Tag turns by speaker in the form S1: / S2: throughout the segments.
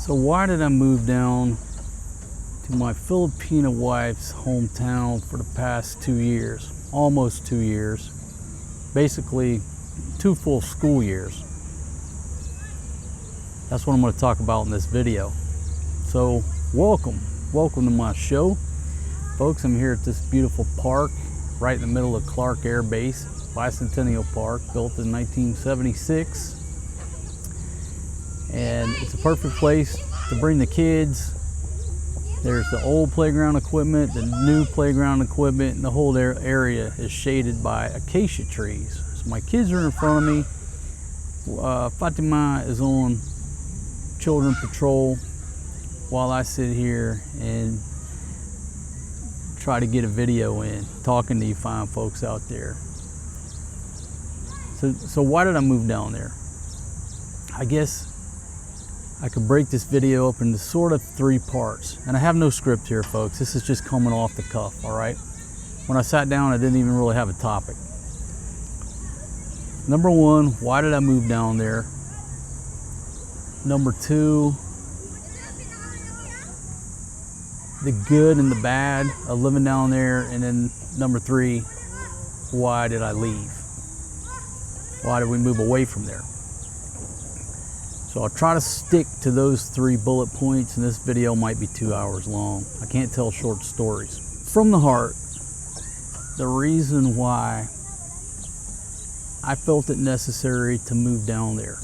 S1: So why did I move down to my Filipina wife's hometown for the past 2 years? Almost 2 years. Basically 2 full school years. That's what I'm going to talk about in this video. So welcome to my show. Folks, I'm here at this beautiful park right in the middle of Clark Air Base, Bicentennial Park, built in 1976. And it's a perfect place to bring the kids. There's the old playground equipment, the new playground equipment, and the whole area is shaded by acacia trees. So my kids are in front of me. Fatima is on children patrol while I sit here and try to get a video in, talking to you fine folks out there. So why did I move down there? I guess I could break this video up into sort of 3 parts. And I have no script here, folks. This is just coming off the cuff, all right? When I sat down, I didn't even really have a topic. Number 1, why did I move down there? Number 2, the good and the bad of living down there. And then number 3, why did I leave? Why did we move away from there? So I'll try to stick to those 3 bullet points, and this video might be 2 hours long. I can't tell short stories. From the heart, the reason why I felt it necessary to move down there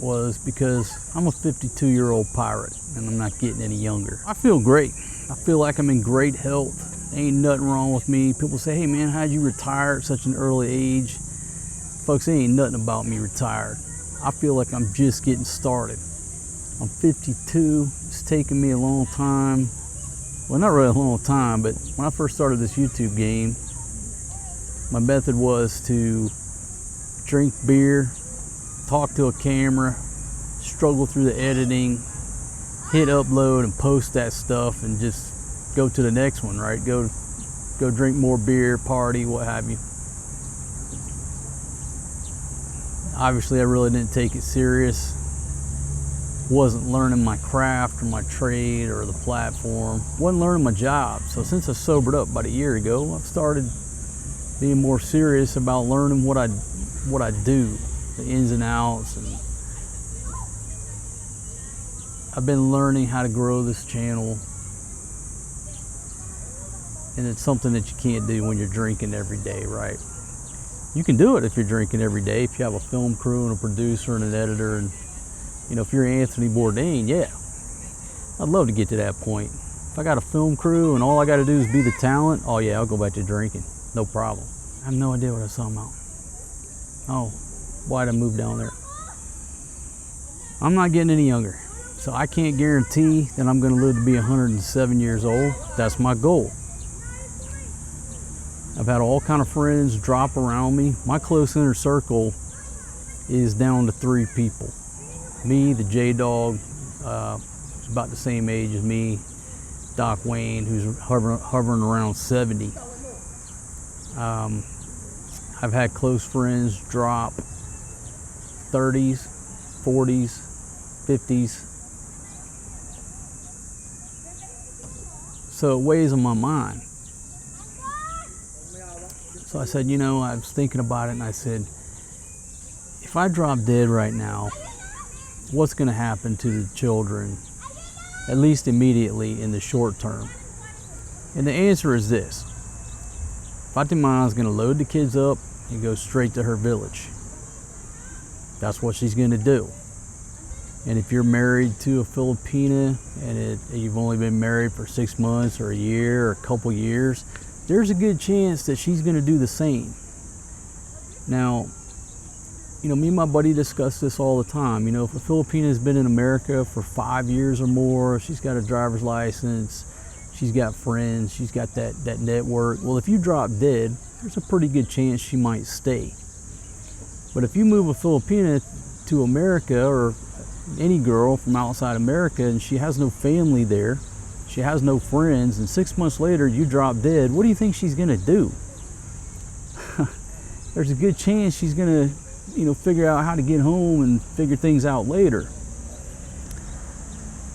S1: was because I'm a 52-year-old pirate, and I'm not getting any younger. I feel great. I feel like I'm in great health. Ain't nothing wrong with me. People say, hey man, how'd you retire at such an early age? Folks, there ain't nothing about me retired. I feel like I'm just getting started. I'm 52, it's taken me a long time. Well, not really a long time, but when I first started this YouTube game, my method was to drink beer, talk to a camera, struggle through the editing, hit upload and post that stuff and just go to the next one, right? Go drink more beer, party, what have you. Obviously, I really didn't take it serious. Wasn't learning my craft or my trade or the platform. Wasn't learning my job. So since I sobered up about a year ago, I've started being more serious about learning what I do, the ins and outs. And I've been learning how to grow this channel. And it's something that you can't do when you're drinking every day, right? You can do it if you're drinking every day, if you have a film crew and a producer and an editor, and you know, if you're Anthony Bourdain, yeah. I'd love to get to that point. If I got a film crew and all I gotta do is be the talent, oh yeah, I'll go back to drinking, no problem. I have no idea what I was talking about. Oh, why'd I move down there? I'm not getting any younger, so I can't guarantee that I'm gonna live to be 107 years old. That's my goal. I've had all kind of friends drop around me. My close inner circle is down to 3 people. Me, the J-Dog, who's about the same age as me. Doc Wayne, who's hovering around 70. I've had close friends drop 30s, 40s, 50s. So it weighs on my mind. So I said, you know, I was thinking about it and I said, if I drop dead right now, what's going to happen to the children, at least immediately in the short term? And the answer is this. Fatima is going to load the kids up and go straight to her village. That's what she's going to do. And if you're married to a Filipina and you've only been married for 6 months or a year or a couple years, there's a good chance that she's going to do the same. Now, you know, me and my buddy discuss this all the time. You know, if a Filipina has been in America for 5 years or more, she's got a driver's license, she's got friends, she's got that network. Well, if you drop dead, there's a pretty good chance she might stay. But if you move a Filipina to America, or any girl from outside America, and she has no family there, she has no friends, and 6 months later you drop dead, what do you think she's gonna do? There's a good chance she's gonna, you know, figure out how to get home and figure things out later.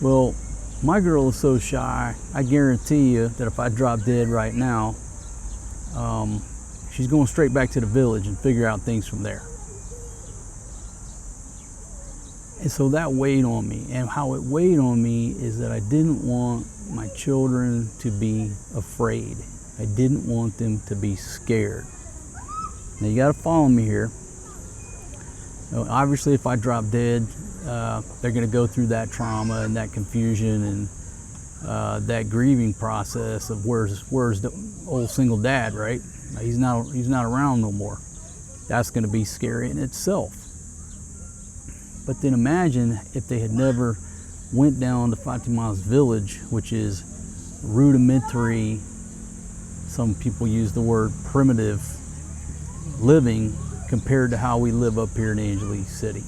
S1: Well, my girl is so shy, I guarantee you that if I drop dead right now, she's going straight back to the village and figure out things from there. And so that weighed on me. And how it weighed on me is that I didn't want my children to be afraid. I didn't want them to be scared. Now you got to follow me here. Obviously, if I drop dead, they're going to go through that trauma and that confusion and that grieving process of where's the old single dad, right? He's not around no more. That's going to be scary in itself. But then imagine if they had never went down to Fatima's village, which is rudimentary, some people use the word primitive living compared to how we live up here in Angeles City.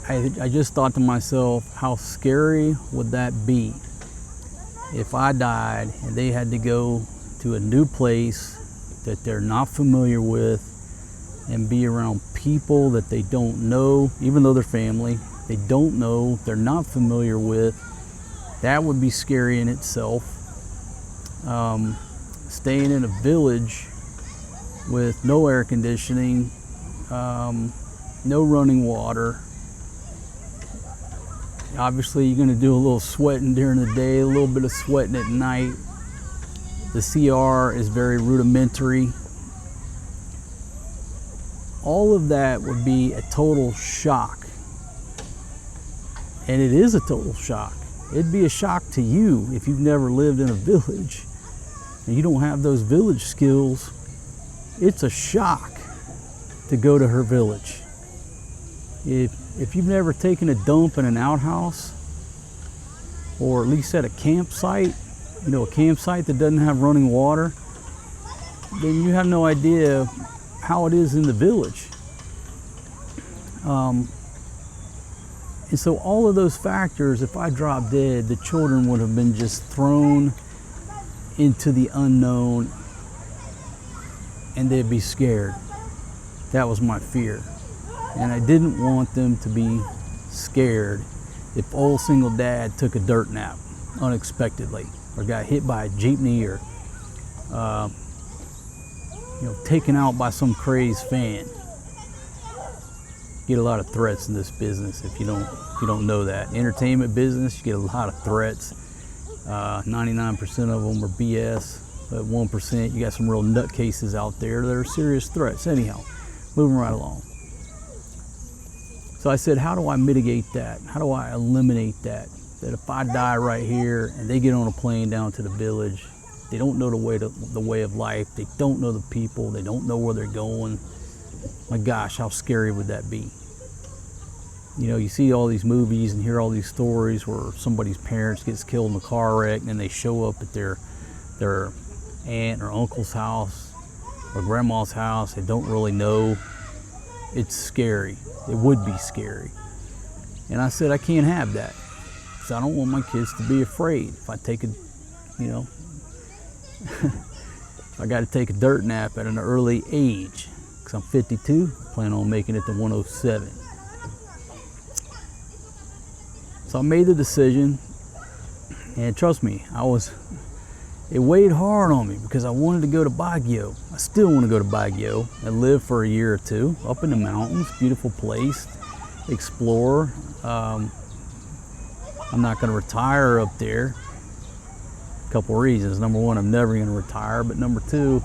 S1: I just thought to myself, how scary would that be if I died and they had to go to a new place that they're not familiar with and be around people that they don't know, even though they're family, they don't know, they're not familiar with. That would be scary in itself. Staying in a village with no air conditioning, no running water. Obviously, you're going to do a little sweating during the day, a little bit of sweating at night. The CR is very rudimentary. All of that would be a total shock. And it is a total shock. It'd be a shock to you if you've never lived in a village and you don't have those village skills. It's a shock to go to her village. If you've never taken a dump in an outhouse, or at least at a campsite, you know, a campsite that doesn't have running water, then you have no idea how it is in the village. And so all of those factors, if I dropped dead, the children would have been just thrown into the unknown and they'd be scared. That was my fear. And I didn't want them to be scared if old single dad took a dirt nap unexpectedly or got hit by a jeepney or taken out by some crazed fan. You get a lot of threats in this business if you don't know that. Entertainment business, you get a lot of threats. 99% of them are BS, but 1% you got some real nutcases out there that are serious threats. Anyhow, moving right along. So I said, how do I mitigate that? How do I eliminate that? That if I die right here and they get on a plane down to the village, they don't know the way of life, they don't know the people, they don't know where they're going. My gosh, how scary would that be? You know, you see all these movies and hear all these stories where somebody's parents gets killed in a car wreck and they show up at their aunt or uncle's house or grandma's house. They don't really know. It's scary. It would be scary. And I said, I can't have that. So I don't want my kids to be afraid. If I take if I got to take a dirt nap at an early age, because I'm 52, plan on making it to 107. So I made the decision, and trust me, it weighed hard on me because I wanted to go to Baguio. I still want to go to Baguio and live for a year or two up in the mountains, beautiful place, explore. I'm not going to retire up there. A couple of reasons. Number one, I'm never going to retire, but number two,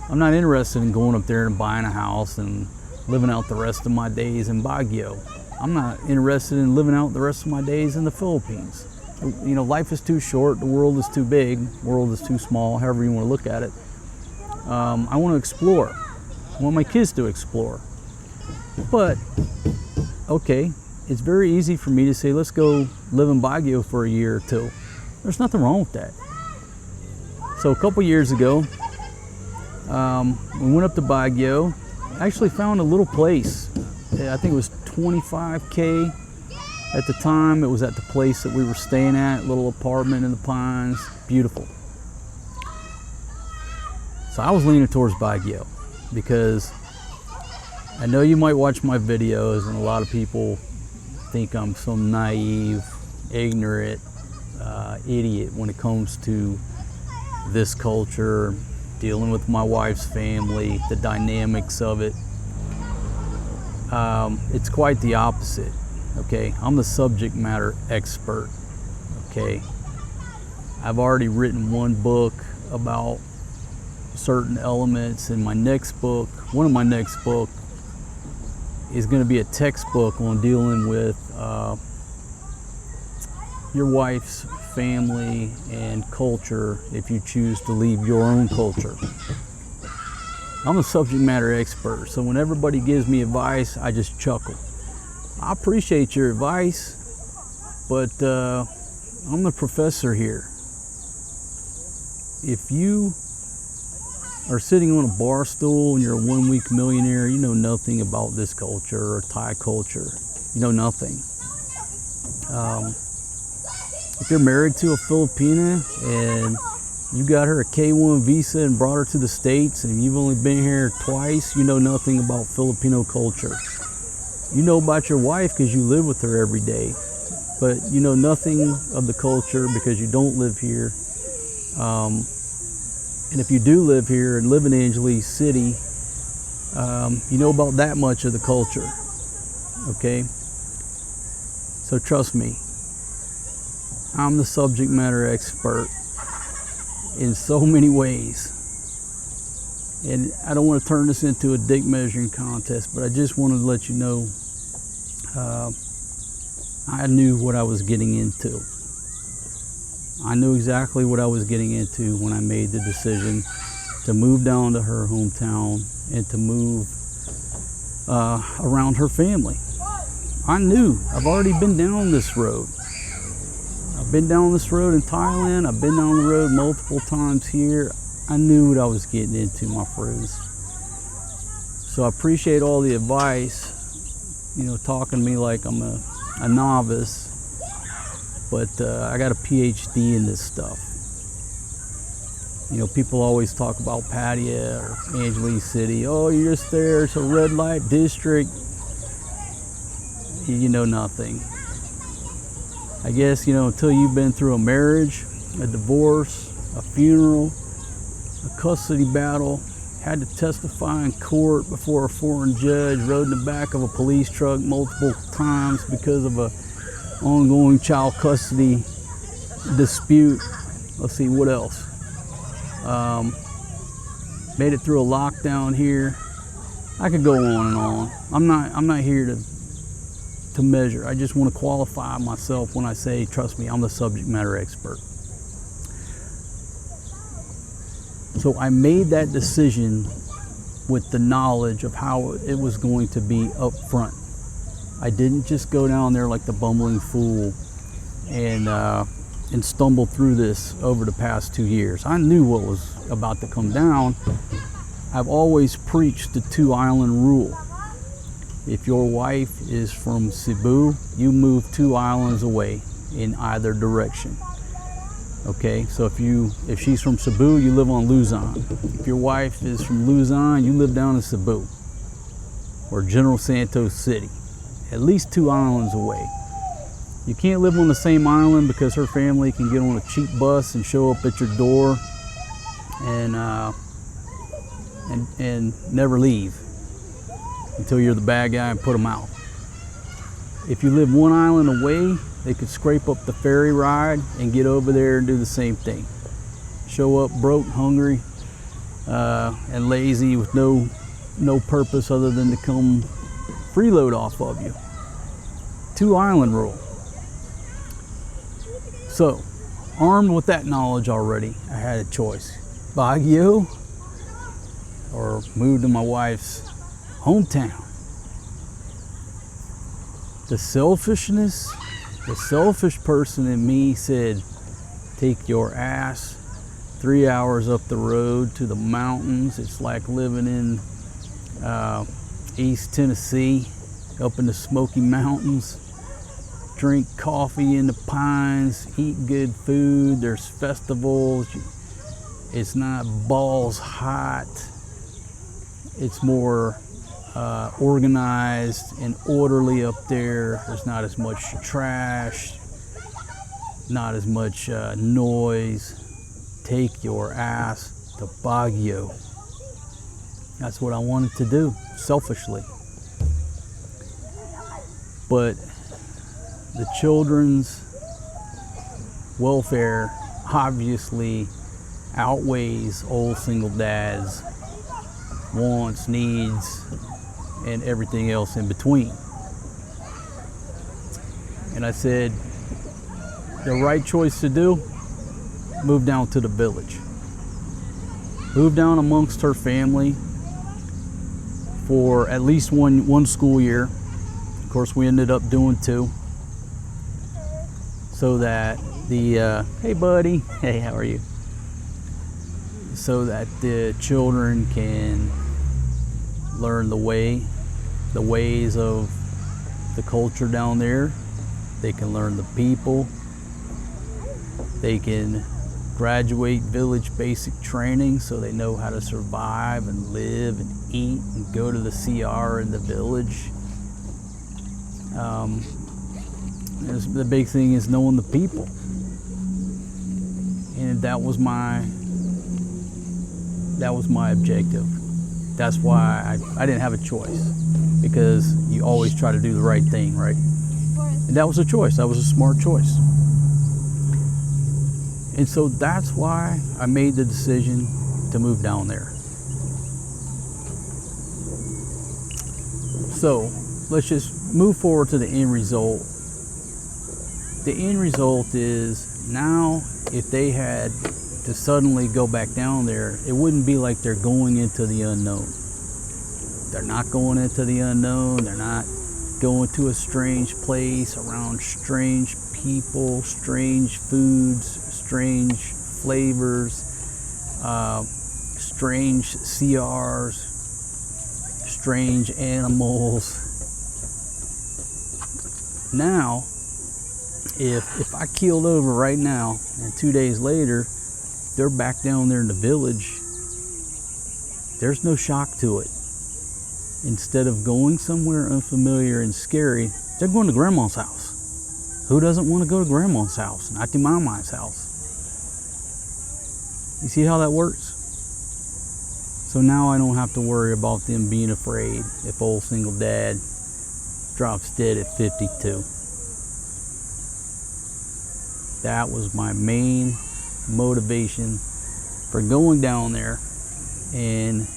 S1: I'm not interested in going up there and buying a house and living out the rest of my days in Baguio. I'm not interested in living out the rest of my days in the Philippines. You know, life is too short, the world is too big, the world is too small, however you want to look at it. I want to explore. I want my kids to explore. But, okay, it's very easy for me to say, let's go live in Baguio for a year or two. There's nothing wrong with that. So a couple years ago, we went up to Baguio, actually found a little place. I think it was 25K at the time. It was at the place that we were staying at, little apartment in the pines, beautiful. So I was leaning towards Baguio because I know you might watch my videos and a lot of people think I'm some naive, ignorant idiot when it comes to this culture, dealing with my wife's family, the dynamics of it. It's quite the opposite, okay? I'm the subject matter expert, okay? I've already written one book about certain elements, and my next book, one of my next book, is going to be a textbook on dealing with your wife's family and culture if you choose to leave your own culture. I'm a subject matter expert, so when everybody gives me advice, I just chuckle. I appreciate your advice, but I'm the professor here. If you are sitting on a bar stool and you're a 1 week millionaire, you know nothing about this culture or Thai culture. You know nothing. If you're married to a Filipina and you got her a K-1 visa and brought her to the States and you've only been here twice, you know nothing about Filipino culture. You know about your wife because you live with her every day, but you know nothing of the culture because you don't live here. And if you do live here and live in Angeles City, you know about that much of the culture, okay? So trust me, I'm the subject matter expert in so many ways. And I don't want to turn this into a dick measuring contest, but I just wanted to let you know I knew what I was getting into. I knew exactly what I was getting into when I made the decision to move down to her hometown and to move around her family. I knew. I've already been down this road. I've been down this road in Thailand. I've been down the road multiple times here. I knew what I was getting into, my friends. So I appreciate all the advice, you know, talking to me like I'm a novice. But I got a PhD in this stuff. You know, people always talk about Pattaya or Angeles City. Oh, you're just there, it's a red light district. You know nothing. I guess, you know, until you've been through a marriage, a divorce, a funeral, a custody battle, had to testify in court before a foreign judge, rode in the back of a police truck multiple times because of a ongoing child custody dispute. Let's see, what else? Made it through a lockdown here. I could go on and on. I'm not here to measure. I just want to qualify myself when I say, trust me, I'm the subject matter expert. So I made that decision with the knowledge of how it was going to be up front. I didn't just go down there like the bumbling fool and stumble through this over the past 2 years. I knew what was about to come down. I've always preached the 2-island rule. If your wife is from Cebu, you move 2 islands away in either direction. Okay, so if she's from Cebu, you live on Luzon. If your wife is from Luzon, you live down in Cebu or General Santos City. At least 2 islands away. You can't live on the same island because her family can get on a cheap bus and show up at your door and never leave until you're the bad guy and put them out. If you live 1 island away, they could scrape up the ferry ride and get over there and do the same thing. Show up broke, hungry, and lazy with no purpose other than to come freeload off of you. 2-island rule. So, armed with that knowledge already, I had a choice. Baguio or move to my wife's hometown. The selfish person in me said, take your ass 3 hours up the road to the mountains. It's like living in East Tennessee, up in the Smoky Mountains. Drink coffee in the pines, eat good food. There's festivals. It's not balls hot. It's more organized and orderly up there. There's not as much trash, not as much noise. Take your ass to Baguio. That's what I wanted to do, selfishly. But the children's welfare obviously outweighs old single dads' wants, needs, and everything else in between. And I said, the right choice to do, move down to the village. Move down amongst her family for at least one school year. Of course, we ended up doing 2. So that the, hey buddy, hey, how are you? So that the children can learn the ways of the culture down there. They can learn the people. They can graduate village basic training so they know how to survive and live and eat and go to the CR in the village. The big thing is knowing the people. And that was my objective. That's why I didn't have a choice, because you always try to do the right thing, right? And that was a choice. That was a smart choice. And so that's why I made the decision to move down there. So let's just move forward to the end result. The end result is, now if they had to suddenly go back down there, it wouldn't be like they're going into the unknown. They're not going into the unknown. They're not going to a strange place around strange people, strange foods, strange flavors, strange CRs, strange animals. Now, if I keeled over right now and 2 days later they're back down there in the village, there's no shock to it. Instead of going somewhere unfamiliar and scary, they're going to grandma's house. Who doesn't want to go to grandma's house, not to mama's house? You see how that works? So now I don't have to worry about them being afraid if old single dad drops dead at 52. That was my main motivation for going down there and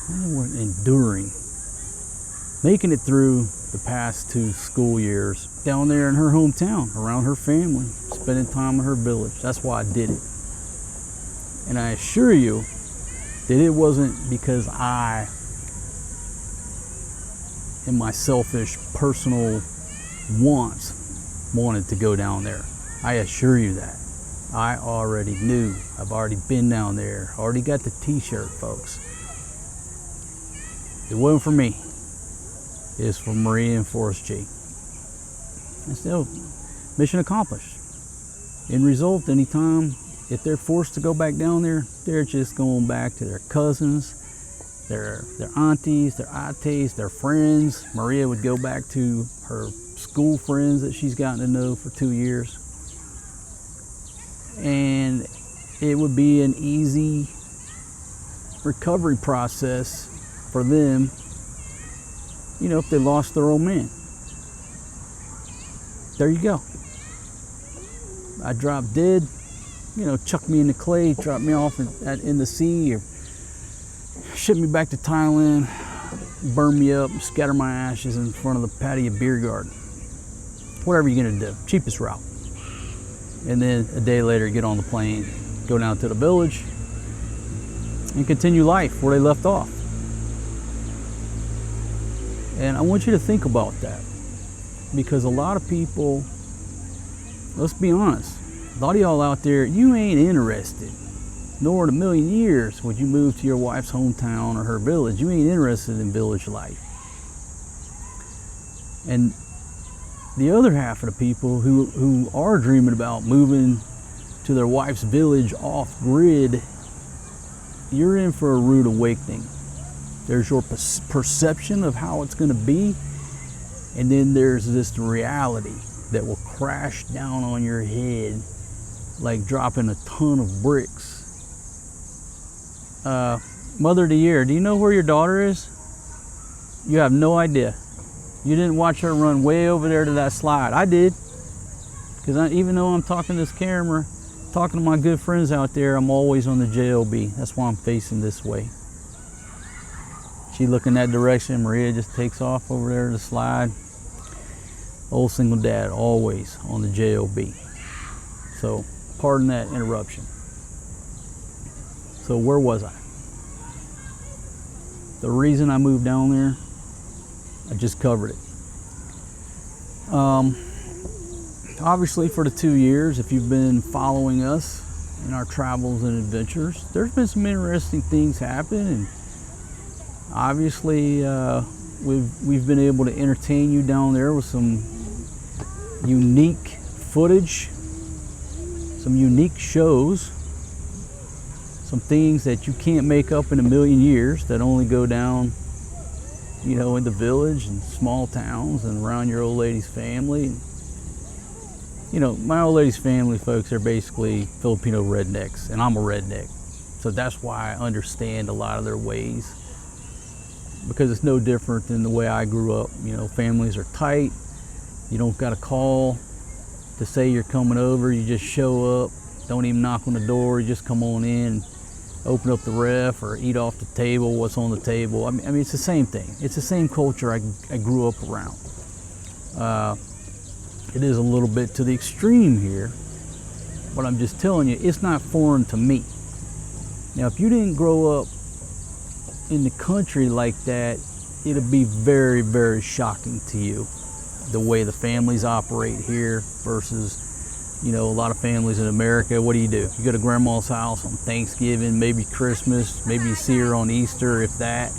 S1: enduring, making it through the past 2 school years down there in her hometown, around her family, spending time in her village. That's why I did it. And I assure you that it wasn't because I, in my selfish personal wants, wanted to go down there. I assure you that. I already knew. I've already been down there. Already got the t-shirt, folks. It wasn't for me. It's for Maria and Forrest G. And still, mission accomplished. End result, anytime, if they're forced to go back down there, they're just going back to their cousins, their aunties, their aunties, their friends. Maria would go back to her school friends that she's gotten to know for 2 years. And it would be an easy recovery process for them, you know, if they lost their old man. There you go. I dropped dead, you know, chuck me in the clay, drop me off in the sea, or ship me back to Thailand, burn me up, scatter my ashes in front of the patio beer garden. Whatever you're gonna do, cheapest route. And then a day later, get on the plane, go down to the village, and continue life where they left off. And I want you to think about that, because a lot of people, let's be honest, a lot of y'all out there, you ain't interested, nor in a million years would you move to your wife's hometown or her village. You ain't interested in village life. And the other half of the people who are dreaming about moving to their wife's village off grid, you're in for a rude awakening. There's your perception of how it's going to be, and then there's this reality that will crash down on your head like dropping a ton of bricks. Mother of the Year, do you know where your daughter is? You have no idea. You didn't watch her run way over there to that slide. I did, because even though I'm talking to this camera, talking to my good friends out there, I'm always on the JLB. That's why I'm facing this way. She looking that direction, Maria just takes off over there to the slide. Old single dad, always on the JLB. So, pardon that interruption. So where was I? The reason I moved down there, I just covered it. Obviously for the 2 years, if you've been following us in our travels and adventures, there's been some interesting things happen, and obviously we've been able to entertain you down there with some unique footage, some unique shows, some things that you can't make up in a million years that only go down, you know, in the village and small towns and around your old lady's family. You know, my old lady's family, folks, are basically Filipino rednecks, and I'm a redneck. So that's why I understand a lot of their ways, because it's no different than the way I grew up. You know, families are tight. You don't got to call to say you're coming over. You just show up. Don't even knock on the door. You just come on in, open up the ref, or eat off the table what's on the table. I mean, it's the same thing. It's the same culture I grew up around. It is a little bit to the extreme here, but I'm just telling you, it's not foreign to me. Now, if you didn't grow up in the country like that, it'll be very, very shocking to you, the way the families operate here versus, you know, a lot of families in America. What do? You go to grandma's house on Thanksgiving, maybe Christmas, maybe you see her on Easter, if that.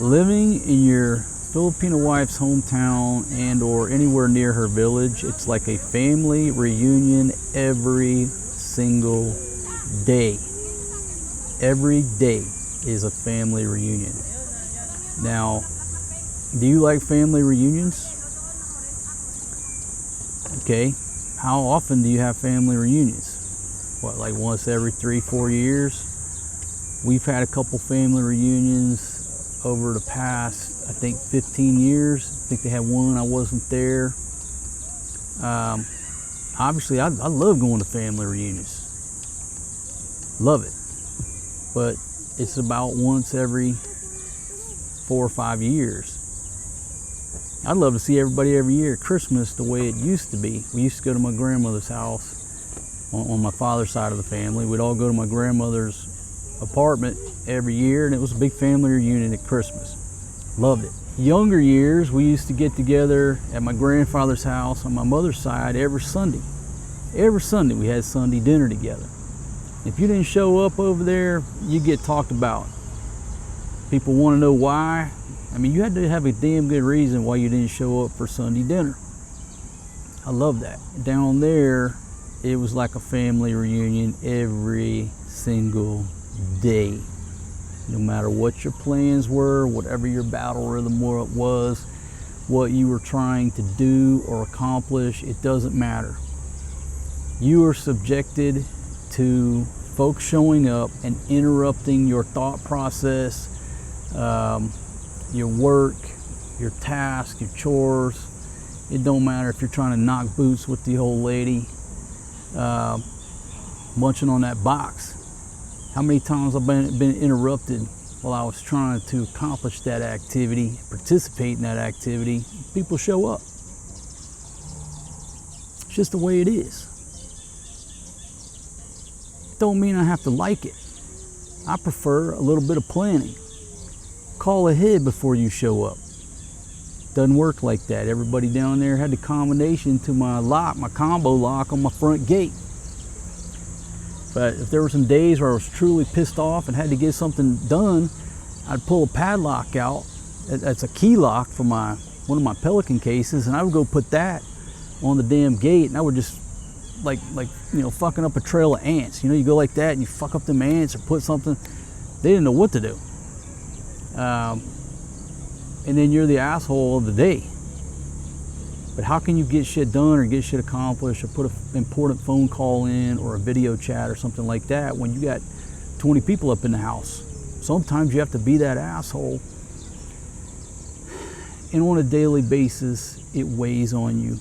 S1: Living in your Filipino wife's hometown and or anywhere near her village, it's like a family reunion every single day. Every day is a family reunion. Now, do you like family reunions? Okay, how often do you have family reunions? What, like once every 3-4 years? We've had a couple family reunions over the past, I think, 15 years. I think they had one, I wasn't there. Obviously, I love going to family reunions. Love it. But it's about once every 4 or 5 years. I'd love to see everybody every year at Christmas the way it used to be. We used to go to my grandmother's house on my father's side of the family. We'd all go to my grandmother's apartment every year, and it was a big family reunion at Christmas. Loved it. Younger years, we used to get together at my grandfather's house on my mother's side every Sunday. Every Sunday we had Sunday dinner together. If you didn't show up over there, you get talked about. People want to know why. I mean, you had to have a damn good reason why you didn't show up for Sunday dinner. I love that. Down there, it was like a family reunion every single day. No matter what your plans were, whatever your battle rhythm was, what you were trying to do or accomplish, it doesn't matter. You are subjected to folks showing up and interrupting your thought process, your work, your task, your chores. It don't matter if you're trying to knock boots with the old lady, munching on that box. How many times I've been interrupted while I was trying to accomplish that activity, participate in that activity. People show up. It's just the way it is. Don't mean I have to like it. I prefer a little bit of planning. Call ahead before you show up. Doesn't work like that. Everybody down there had the combination to my lock, my combo lock on my front gate. But if there were some days where I was truly pissed off and had to get something done, I'd pull a padlock out. That's a key lock for one of my Pelican cases, and I would go put that on the damn gate, and I would just like you know, fucking up a trail of ants. You know, you go like that and you fuck up them ants or put something. They didn't know what to do. And then you're the asshole of the day. But how can you get shit done or get shit accomplished or put an important phone call in or a video chat or something like that when you got 20 people up in the house? Sometimes you have to be that asshole. And on a daily basis, it weighs on you.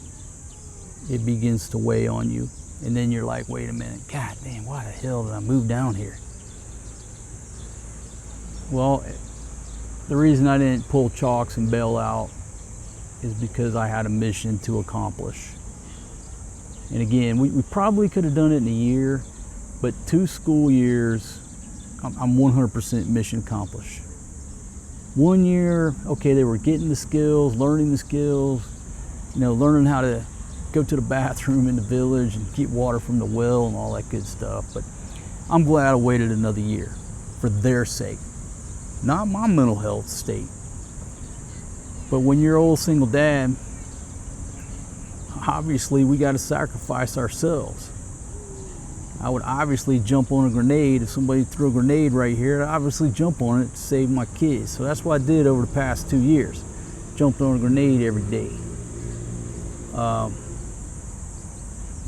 S1: It begins to weigh on you. And then you're like, wait a minute, God damn, why the hell did I move down here? Well, the reason I didn't pull chalks and bail out is because I had a mission to accomplish. And again, we probably could have done it in a year, but 2 school years, I'm 100% mission accomplished. 1 year, okay, they were getting the skills, learning the skills, learning how to go to the bathroom in the village and get water from the well and all that good stuff. But I'm glad I waited another year for their sake, not my mental health state. But when you're old single dad, obviously we got to sacrifice ourselves. I would obviously jump on a grenade. If somebody threw a grenade right here, I'd obviously jump on it to save my kids. So that's what I did over the past 2 years. Jumped on a grenade every day.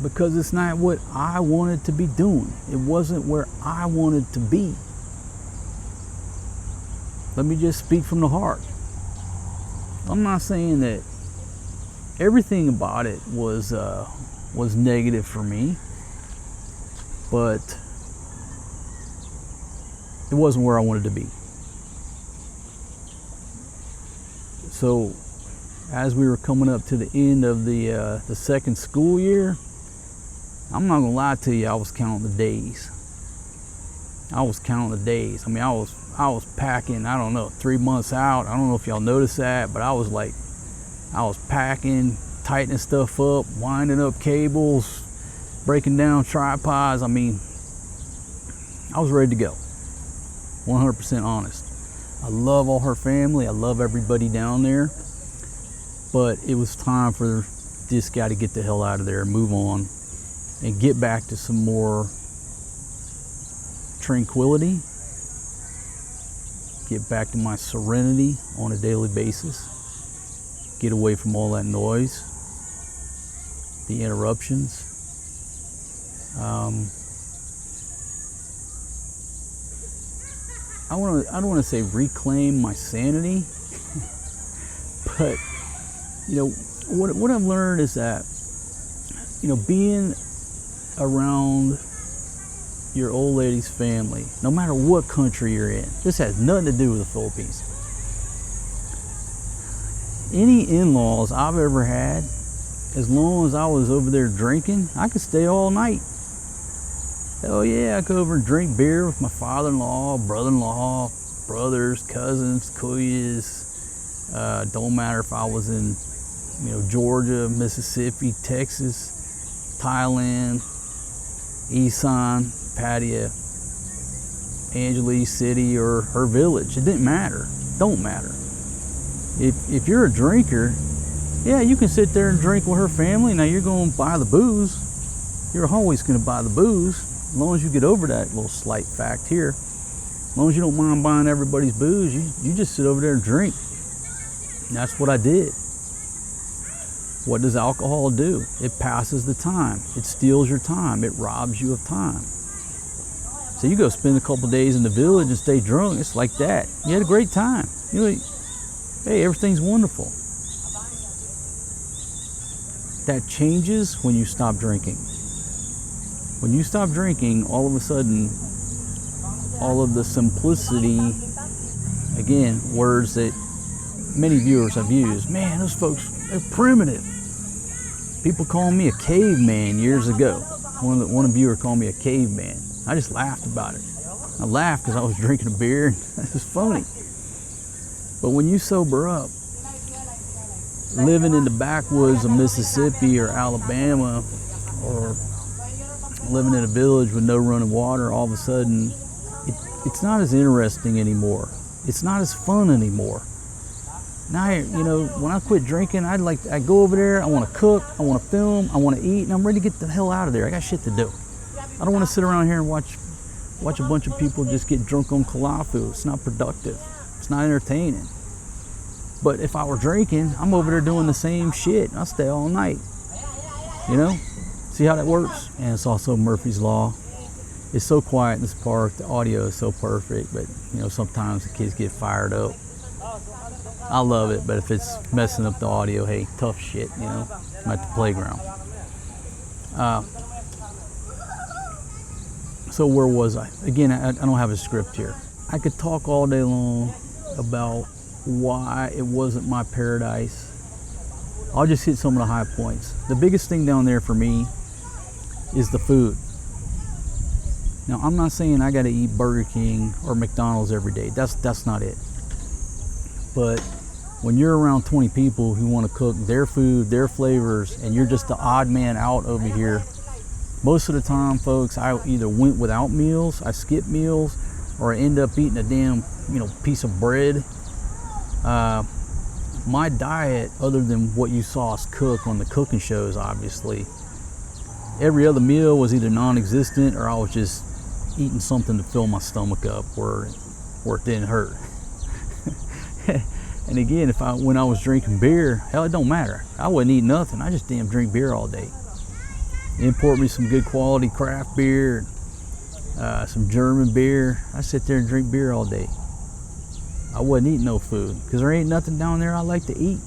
S1: Because it's not what I wanted to be doing. It wasn't where I wanted to be. Let me just speak from the heart. I'm not saying that everything about it was negative for me, but it wasn't where I wanted to be. So, as we were coming up to the end of the second school year, I'm not gonna lie to you, I was counting the days. I was counting the days. I mean, I was packing, I don't know, 3 months out. I don't know if y'all noticed that, but I was packing, tightening stuff up, winding up cables, breaking down tripods. I mean, I was ready to go. 100% honest. I love all her family. I love everybody down there. But it was time for this guy to get the hell out of there and move on and get back to some more tranquility. Get back to my serenity on a daily basis. Get away from all that noise, the interruptions. I don't want to say reclaim my sanity, but what I've learned is that being around your old lady's family, no matter what country you're in, this has nothing to do with the Philippines. Any in-laws I've ever had, as long as I was over there drinking, I could stay all night. Hell yeah, I go over and drink beer with my father-in-law, brother-in-law, brothers, cousins, kuyas. Don't matter if I was in, Georgia, Mississippi, Texas, Thailand, Isan, Pattaya, Angeles City, or her village. It didn't matter. Don't matter. If you're a drinker, yeah, you can sit there and drink with her family. Now you're going to buy the booze. You're always going to buy the booze. As long as you get over that little slight fact here. As long as you don't mind buying everybody's booze, you just sit over there and drink. And that's what I did. What does alcohol do? It passes the time. It steals your time. It robs you of time. So you go spend a couple days in the village and stay drunk. It's like that. You had a great time. Hey, everything's wonderful. That changes when you stop drinking. When you stop drinking, all of a sudden, all of the simplicity, again, words that many viewers have used. Man, those folks, they're primitive. People called me a caveman years ago. One viewer called me a caveman. I just laughed about it. I laughed because I was drinking a beer. It was funny. But when you sober up, living in the backwoods of Mississippi or Alabama, or living in a village with no running water, all of a sudden, it's not as interesting anymore. It's not as fun anymore. Now, when I quit drinking, I go over there, I want to cook, I want to film, I want to eat, and I'm ready to get the hell out of there. I got shit to do. I don't want to sit around here and watch a bunch of people just get drunk on kalafu. It's not productive. It's not entertaining. But if I were drinking, I'm over there doing the same shit. I stay all night. You know? See how that works? And it's also Murphy's Law. It's so quiet in this park. The audio is so perfect. But, you know, sometimes the kids get fired up. I love it. But if it's messing up the audio, hey, tough shit, you know? I'm at the playground. So where was I? Again, I don't have a script here. I could talk all day long about why it wasn't my paradise. I'll just hit some of the high points. The biggest thing down there for me is the food. Now, I'm not saying I got to eat Burger King or McDonald's every day. That's not it. But when you're around 20 people who want to cook their food, their flavors, and you're just the odd man out over here, most of the time, folks, I either went without meals, I skipped meals, or I end up eating a damn, you know, piece of bread. My diet, other than what you saw us cook on the cooking shows, obviously, every other meal was either non-existent or I was just eating something to fill my stomach up where it didn't hurt. And again, when I was drinking beer, hell, it don't matter. I wouldn't eat nothing. I just damn drink beer all day. Import me some good quality craft beer, some German beer. I sit there and drink beer all day. I wouldn't eat no food because there ain't nothing down there I like to eat.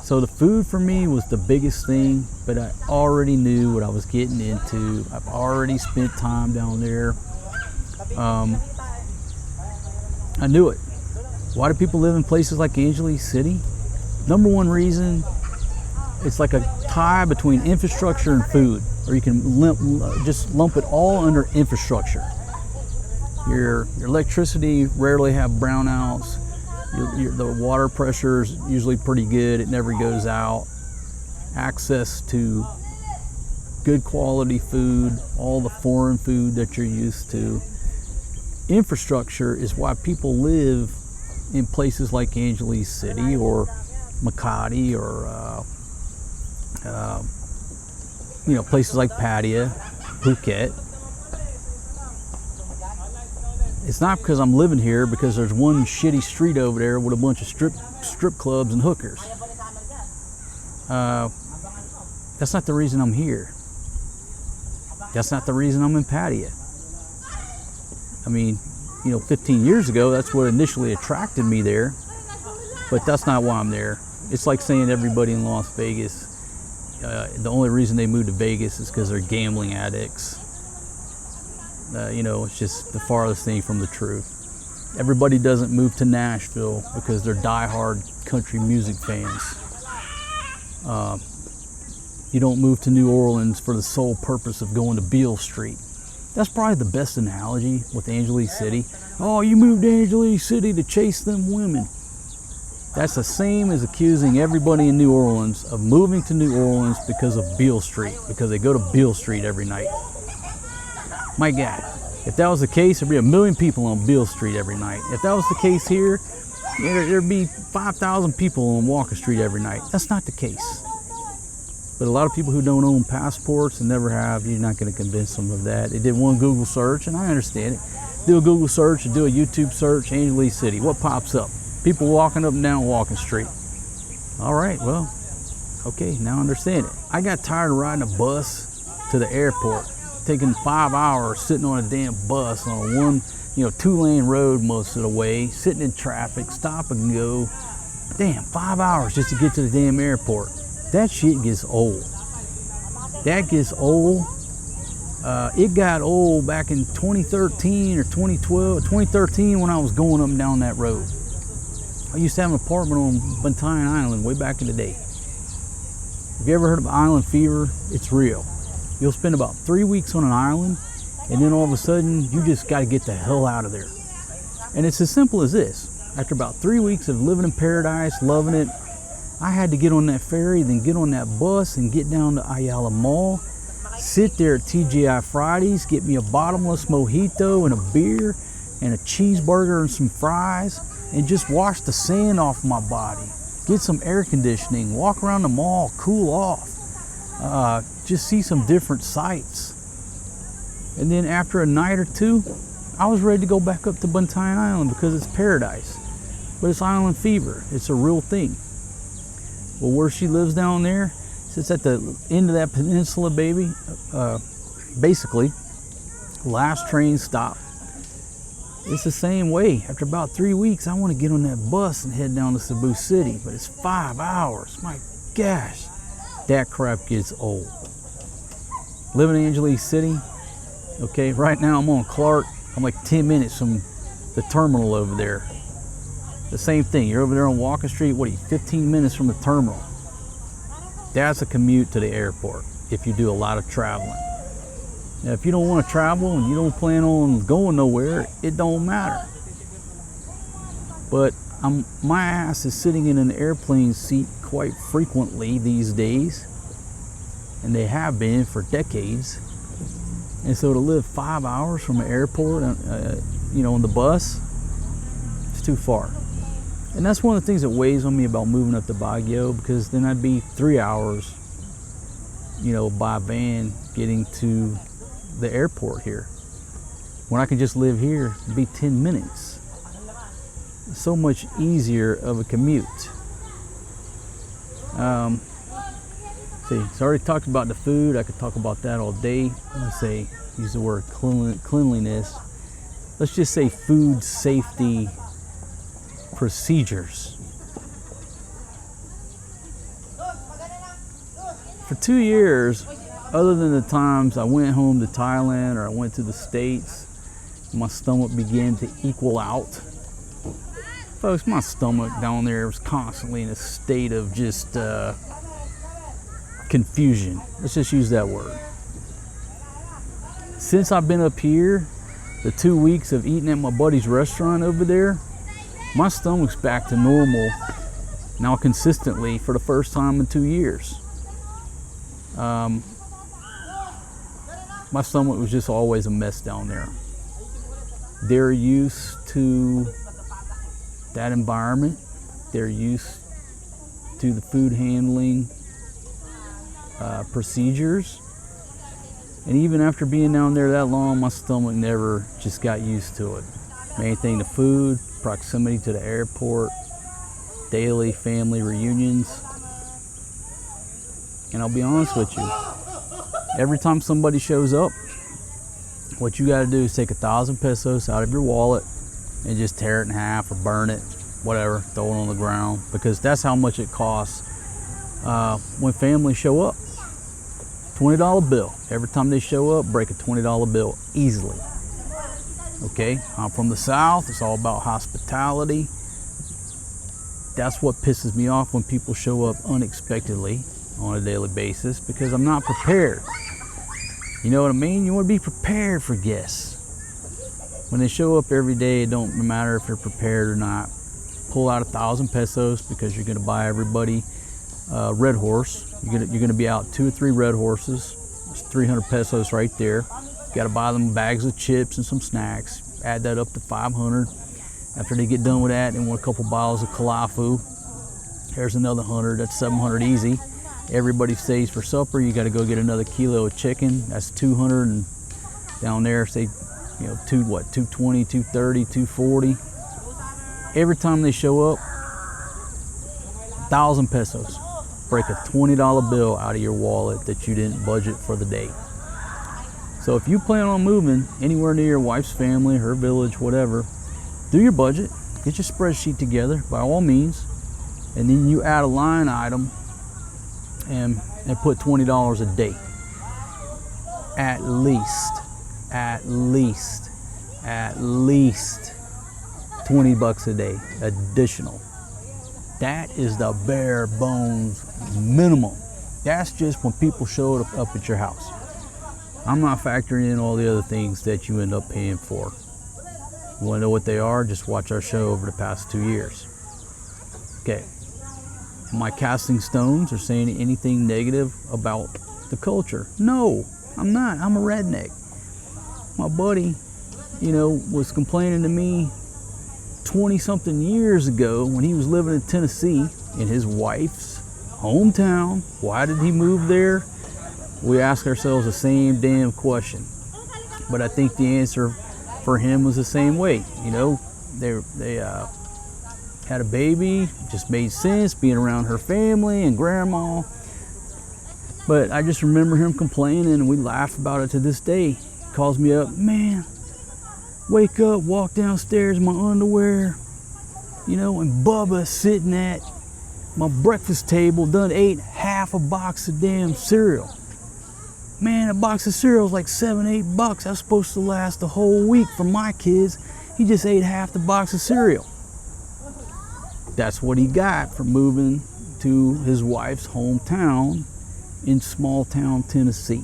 S1: So the food for me was the biggest thing, but I already knew what I was getting into. I've already spent time down there. I knew it. Why do people live in places like Angeles City? Number one reason, it's like a tie between infrastructure and food, or you can just lump it all under infrastructure. Your electricity rarely have brownouts. The water pressure is usually pretty good. It never goes out. Access to good quality food, all the foreign food that you're used to. Infrastructure is why people live in places like Angeles City or Makati or you know, places like Pattaya, Phuket. It's not because I'm living here, because there's one shitty street over there with a bunch of strip clubs and hookers. That's not the reason I'm here. That's not the reason I'm in Pattaya. I mean, you know, 15 years ago, that's what initially attracted me there, but that's not why I'm there. It's like saying everybody in Las Vegas, the only reason they moved to Vegas is because they're gambling addicts. You know, it's just the farthest thing from the truth. Everybody doesn't move to Nashville because they're diehard country music fans. You don't move to New Orleans for the sole purpose of going to Beale Street. That's probably the best analogy with Angeles City. Oh, you moved to Angeles City to chase them women. That's the same as accusing everybody in New Orleans of moving to New Orleans because of Beale Street, because they go to Beale Street every night. My God, if that was the case, there'd be 1 million people on Beale Street every night. If that was the case here, there'd be 5,000 people on Walker Street every night. That's not the case. But a lot of people who don't own passports and never have, you're not going to convince them of that. They did one Google search, and I understand it. Do a Google search or do a YouTube search, Angeles City. What pops up? People walking up and down Walking Street. All right, well, okay, now I understand it. I got tired of riding a bus to the airport, taking 5 hours sitting on a damn bus on a 2-lane road most of the way, sitting in traffic, stop and go. Damn, 5 hours just to get to the damn airport. That shit gets old. That gets old. It got old back in 2013 or 2012, 2013 when I was going up and down that road. I used to have an apartment on Bantayan Island way back in the day. Have you ever heard of island fever? It's real. You'll spend about 3 weeks on an island, and then all of a sudden, you just got to get the hell out of there. And it's as simple as this. After about 3 weeks of living in paradise, loving it, I had to get on that ferry, then get on that bus and get down to Ayala Mall, sit there at TGI Fridays, get me a bottomless mojito and a beer and a cheeseburger and some fries, and just wash the sand off my body, get some air conditioning, walk around the mall, cool off, just see some different sights. And then after a night or two, I was ready to go back up to Buntain Island because it's paradise. But it's island fever. It's a real thing. Well, where she lives down there, sits at the end of that peninsula, baby. Basically, last train stop. It's the same way. After about 3 weeks, I want to get on that bus and head down to Cebu City, but it's 5 hours. My gosh, that crap gets old. Living in Angeles City, okay, right now I'm on Clark. I'm like 10 minutes from the terminal over there. The same thing, you're over there on Walker Street, what are you, 15 minutes from the terminal. That's a commute to the airport if you do a lot of traveling. Now, if you don't want to travel and you don't plan on going nowhere, it don't matter. But my ass is sitting in an airplane seat quite frequently these days, and they have been for decades. And so to live 5 hours from an airport, you know, on the bus, it's too far. And that's one of the things that weighs on me about moving up to Baguio, because then I'd be 3 hours, you know, by van getting to the airport here. When I can just live here, it'd be 10 minutes. It's so much easier of a commute. See, so I already talked about the food. I could talk about that all day. Let's say, use the word cleanliness. Let's just say food safety procedures. For 2 years, other than the times I went home to Thailand or I went to the States, my stomach began to equal out. Folks, my stomach down there was constantly in a state of just confusion. Let's just use that word. Since I've been up here, the 2 weeks of eating at my buddy's restaurant over there, my stomach's back to normal now consistently for the first time in 2 years. My stomach was just always a mess down there. They're used to that environment. They're used to the food handling procedures. And even after being down there that long, my stomach never just got used to it. Main thing, the food, proximity to the airport, daily family reunions. And I'll be honest with you, every time somebody shows up, what you gotta do is take 1,000 pesos out of your wallet and just tear it in half or burn it, whatever, throw it on the ground, because that's how much it costs when families show up. $20 bill. Every time they show up, break a $20 bill easily. Okay, I'm from the South. It's all about hospitality. That's what pisses me off when people show up unexpectedly on a daily basis, because I'm not prepared. You know what I mean? You want to be prepared for guests. When they show up every day, it don't matter if you're prepared or not. Pull out 1,000 pesos because you're going to buy everybody red horse. You're going to be out 2 or 3 red horses. It's 300 pesos right there. You got to buy them bags of chips and some snacks. Add that up to 500. After they get done with that, they want a couple bottles of kalafu. There's another 100. That's 700 easy. Everybody stays for supper. You got to go get another kilo of chicken. That's 200. And down there, say, you know, 220, 230, 240. Every time they show up, 1,000 pesos. Break a $20 bill out of your wallet that you didn't budget for the day. So if you plan on moving anywhere near your wife's family, her village, whatever, do your budget, get your spreadsheet together by all means, and then you add a line item and put $20 a day. At least 20 bucks a day additional. That is the bare bones minimum. That's just when people show up at your house. I'm not factoring in all the other things that you end up paying for. You want to know what they are? Just watch our show over the past 2 years. Okay. Am I casting stones or saying anything negative about the culture? No, I'm not. I'm a redneck. My buddy, you know, was complaining to me 20-something years ago when he was living in Tennessee in his wife's hometown. Why did he move there? We ask ourselves the same damn question. But I think the answer for him was the same way. You know, they had a baby, just made sense being around her family and grandma. But I just remember him complaining, and we laugh about it to this day. He calls me up, man, wake up, walk downstairs in my underwear, you know, and Bubba sitting at my breakfast table done ate half a box of damn cereal. Man, a box of cereal is like $7, $8. That's supposed to last a whole week for my kids. He just ate half the box of cereal. That's what he got for moving to his wife's hometown in small town Tennessee.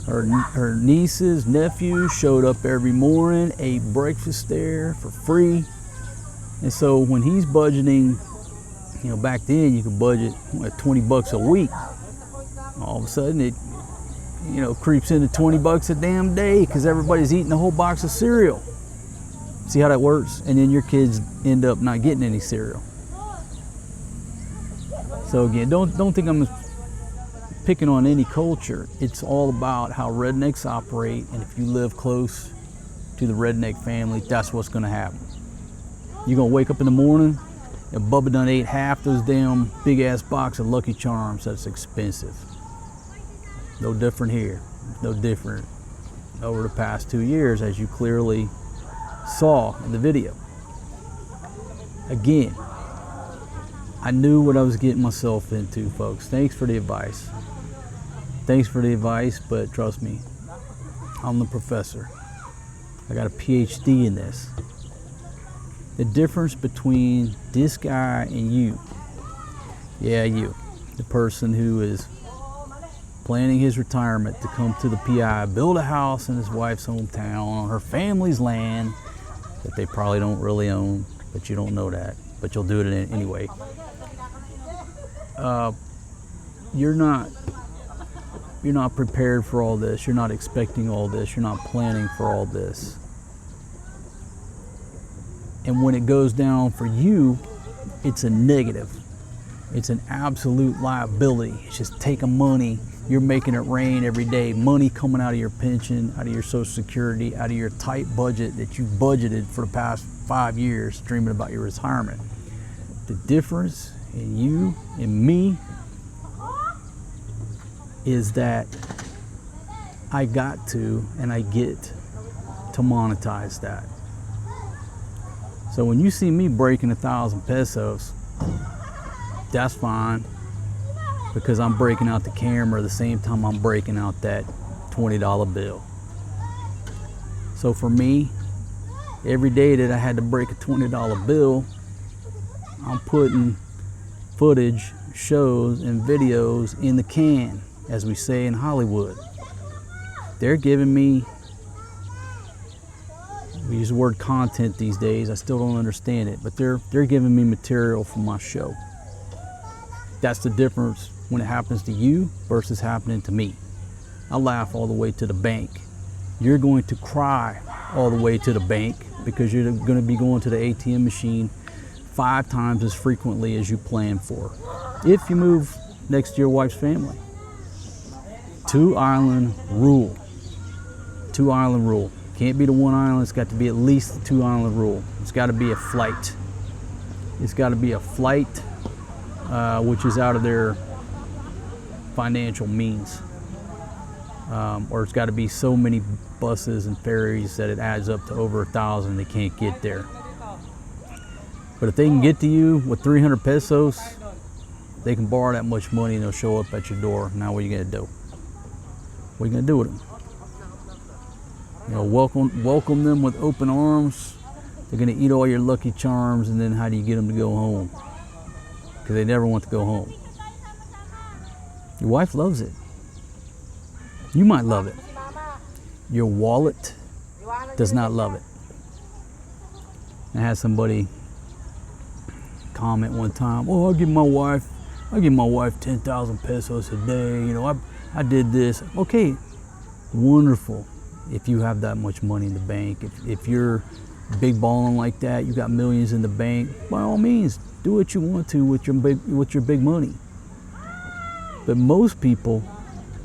S1: Her nieces, nephews showed up every morning, ate breakfast there for free. And so when he's budgeting, you know, back then you could budget $20 a week. All of a sudden it, you know, creeps into $20 a damn day because everybody's eating the whole box of cereal. See how that works? And then your kids end up not getting any cereal. So again, don't think I'm picking on any culture. It's all about how rednecks operate, and if you live close to the redneck family, that's what's gonna happen. You're gonna wake up in the morning and Bubba done ate half those damn big ass box of Lucky Charms that's expensive. No different here, no different over the past 2 years, as you clearly saw in the video. Again, I knew what I was getting myself into, folks. Thanks for the advice. Thanks for the advice, but trust me, I'm the professor. I got a PhD in this. The difference between this guy and you, yeah, you, the person who is planning his retirement to come to the PI, build a house in his wife's hometown on her family's land that they probably don't really own, but you don't know that, but you'll do it anyway. You're not prepared for all this. You're not expecting all this. You're not planning for all this. And when it goes down for you, it's a negative. It's an absolute liability. It's just taking money. You're making it rain every day. Money coming out of your pension, out of your Social Security, out of your tight budget that you budgeted for the past 5 years, dreaming about your retirement. The difference in you and me is that I got to, and I get to monetize that. So when you see me breaking 1,000 pesos, that's fine, because I'm breaking out the camera the same time I'm breaking out that $20 bill. So for me, every day that I had to break a $20 bill, I'm putting footage, shows, and videos in the can, as we say in Hollywood. They're giving me, we use the word content these days, I still don't understand it, but they're giving me material for my show. That's the difference when it happens to you versus happening to me. I laugh all the way to the bank. You're going to cry all the way to the bank because you're going to be going to the ATM machine 5 times as frequently as you plan for, if you move next to your wife's family. 2-island rule. 2-island rule. Can't be the 1 island, it's got to be at least the 2-island rule. It's got to be a flight. It's got to be a flight which is out of their financial means. Or it's got to be so many buses and ferries that it adds up to over 1,000, they can't get there. But if they can get to you with 300 pesos, they can borrow that much money and they'll show up at your door. Now what are you gonna do? What are you gonna do with them? You know, welcome them with open arms. They're gonna eat all your Lucky Charms, and then how do you get them to go home? Because they never want to go home. Your wife loves it. You might love it. Your wallet does not love it. I had somebody comment one time, oh, I'll give my wife 10,000 pesos a day. You know, I did this. Okay, wonderful. If you have that much money in the bank, if you're big balling like that, you got millions in the bank, by all means, do what you want to with your big money. But most people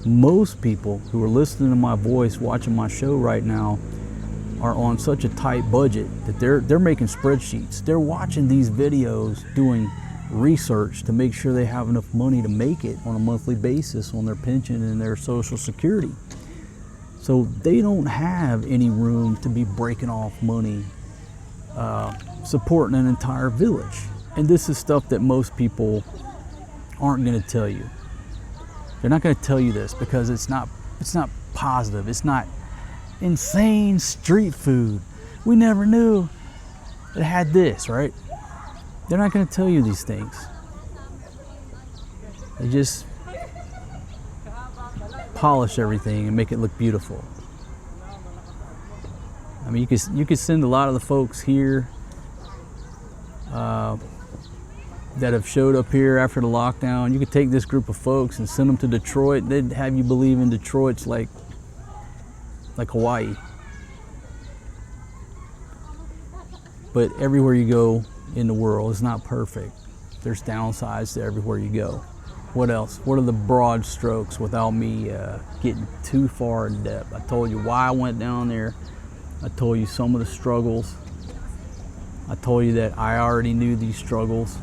S1: who are listening to my voice, watching my show right now, are on such a tight budget that they're making spreadsheets. They're watching these videos, doing research to make sure they have enough money to make it on a monthly basis on their pension and their Social Security. So they don't have any room to be breaking off money, supporting an entire village. And this is stuff that most people aren't going to tell you. They're not going to tell you this because it's not positive. It's not insane street food. We never knew it had this, right? They're not going to tell you these things. They just polish everything and make it look beautiful. I mean, you could send a lot of the folks here that have showed up here after the lockdown. You could take this group of folks and send them to Detroit. They'd have you believe in Detroit's like Hawaii. But everywhere you go in the world is not perfect. There's downsides to everywhere you go. What else? What are the broad strokes without me getting too far in depth? I told you why I went down there. I told you some of the struggles. I told you that I already knew these struggles.